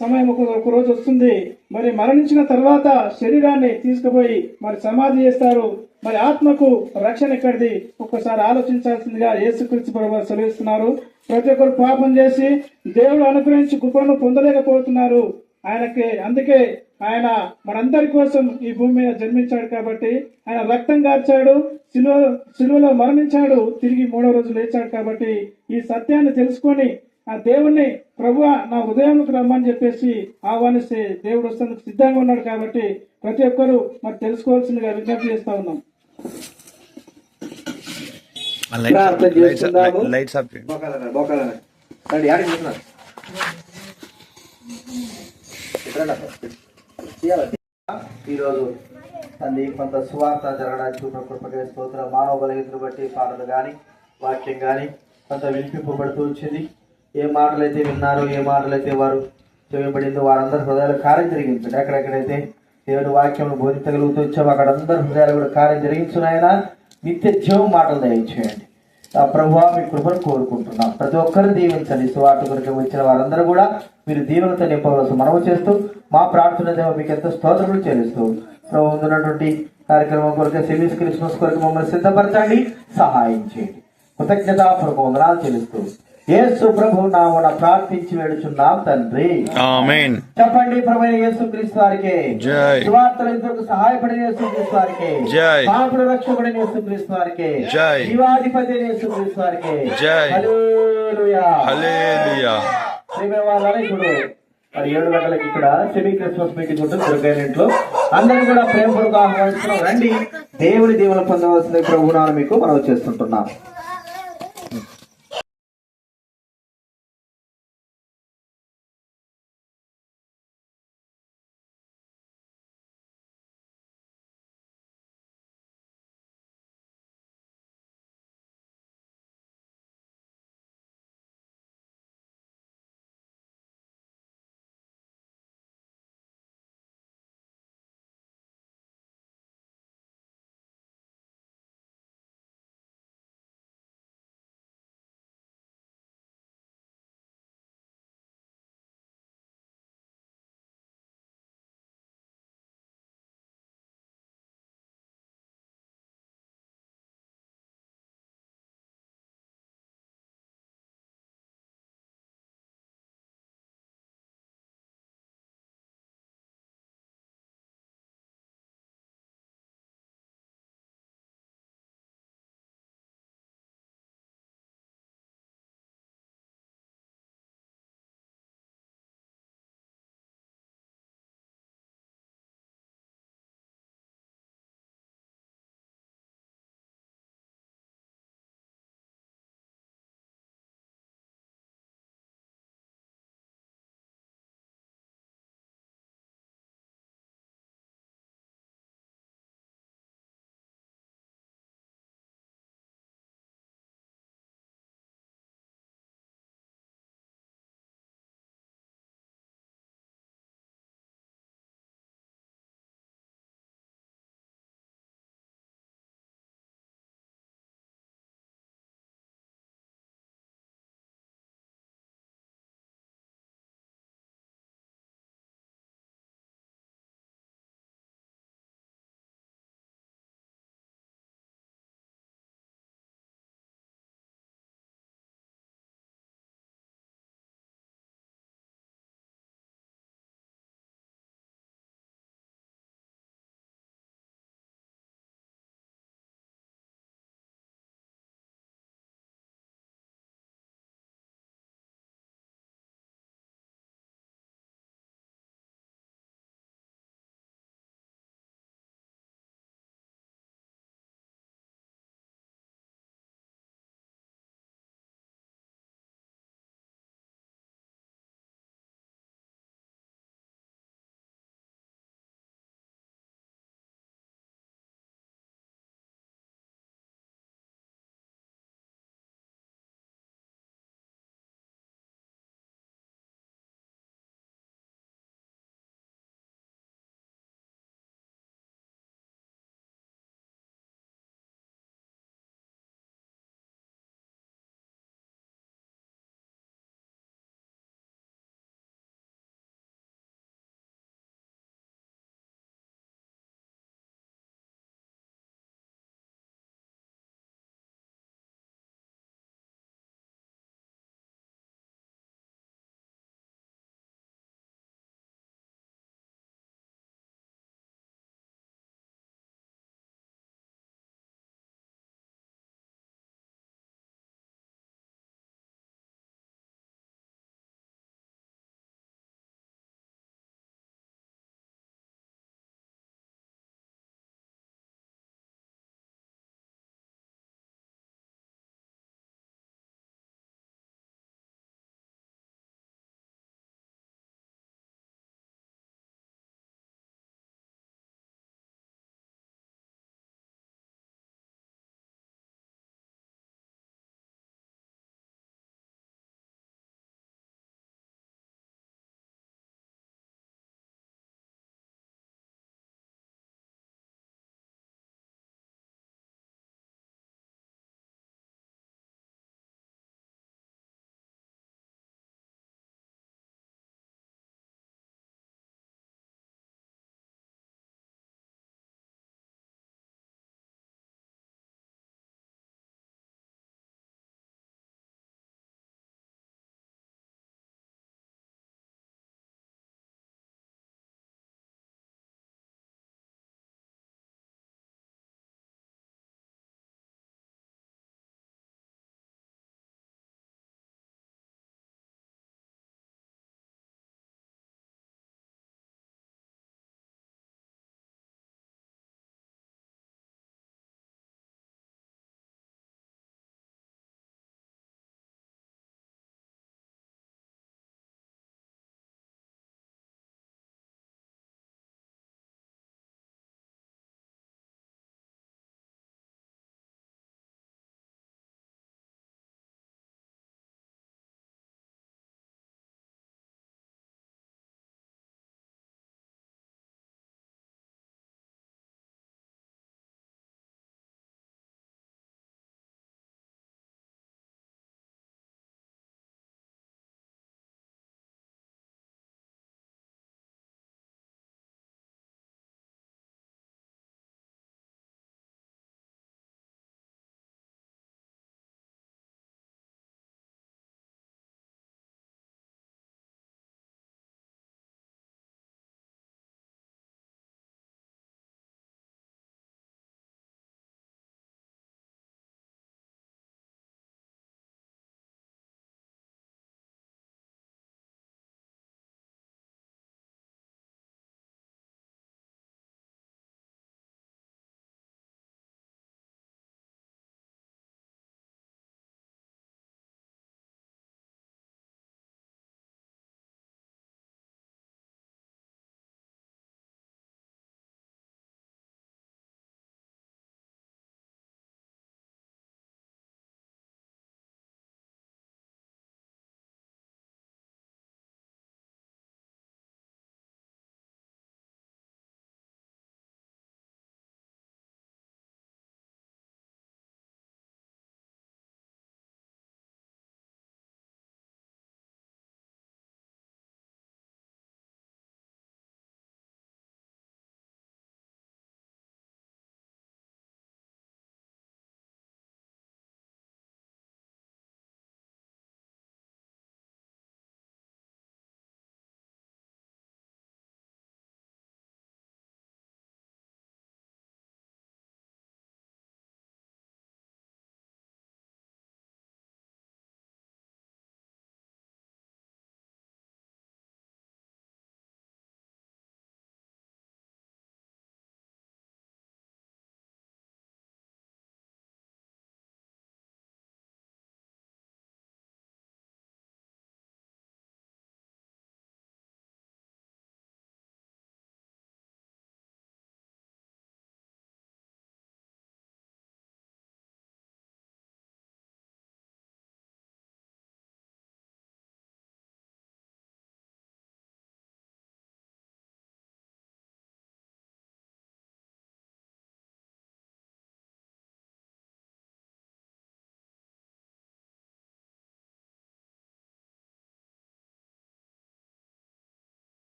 సమయం ఒక రోజు వస్తుంది. మరి మరణించిన తర్వాత శరీరాన్ని తీసుకుపోయి మరి సమాధి చేస్తారు. మరి ఆత్మకు రక్షణ ఎక్కడిది? ఒక్కసారి ఆలోచించాల్సిందిగా యేసుక్రీస్తు ప్రభువు సెలవిస్తున్నారు. ప్రతి ఒక్కరు పాపం చేసి దేవుడు అనుగ్రహించి కృపను పొందలేకపోతున్నారు. అందుకే ఆయన మనందరి కోసం ఈ భూమి మీద జన్మించాడు కాబట్టి, ఆయన రక్తం కార్చాడు, సిలువలో మరణించాడు, తిరిగి 3వ రోజు లేచాడు. కాబట్టి ఈ సత్యాన్ని తెలుసుకొని ఆ దేవుణ్ణి ప్రభువా నా హృదయంలోకి రమ్మని చెప్పేసి ఆహ్వానిస్తే దేవుడు వస్తేందుకు సిద్ధంగా ఉన్నాడు. కాబట్టి ప్రతి ఒక్కరూ మరి తెలుసుకోవాల్సిందిగా విజ్ఞప్తి చేస్తా ఉన్నాం. ప్రార్థన చేస్తున్నాము. ఈరోజు తల్లి కొంత సువార్త జరగడానికి కృపగా స్తోత్ర మానవ బలహీనతను బట్టి పాటలు కానీ వాక్యం కానీ కొంత వినిపింపబడుతూ వచ్చింది. ఏ మాటలైతే విన్నారో, ఏ మాటలైతే వారు చేయబడిందో వారందరి హృదయాలు కార్యం జరిగించండి. ఎక్కడెక్కడైతే దేవుడి వాక్యం బోధించగలుగుతూ వచ్చాము అక్కడ అందరి హృదయాలు కూడా కార్యం జరిగించున్నాయన నిత్య జీవం మాటలు దయచేయండి. ఆ ప్రభువా మీ కృపను కోరుకుంటున్నాం. ప్రతి ఒక్కరు దీవించండి. సువార్త కొరకు వచ్చిన వారందరూ కూడా మీరు దీవెనతో నింపవలసి మనవి చేస్తూ మా ప్రార్థన దేవ మీకు ఎంతో స్తోత్రములు చెల్లిస్తూ ప్రభు ఉన్నటువంటి కార్యక్రమం కొరకు సెమీస్ క్రిస్మస్ కొరకు మమ్మల్ని సిద్ధపరచండి, సహాయం చేయండి. కృతజ్ఞతాపూర్వక వందనాలు చెల్లిస్తూ యేసు ప్రభు నామమున ప్రార్థించి వేడుచున్నాం తండ్రి, ఆమేన్. చెప్పండి. ప్రభువైన యేసుక్రీస్తు వారికి జై. సువార్తల ఇద్దరికి సహాయపడిన యేసుక్రీస్తు వారికి జై. పాపుల రక్షకుడైన యేసుక్రీస్తు వారికి జై. జీవాధిపతి యేసుక్రీస్తు వారికి జై. హల్లెలూయా, హల్లెలూయా. ప్రియమైన ఇప్పుడు మరి 7 గంటలకు ఇక్కడ సెమీ క్రిస్మస్ మీటింగ్ ఉంటుంది దుర్గైనట్లో. అందరూ కూడా ప్రేమపూర్వక ఆహ్వానిస్తున్నాం. రండి, దేవుడి దీవెన పొందవలసిన ప్రభువును మీకు మనవి చేస్తుంటున్నాం.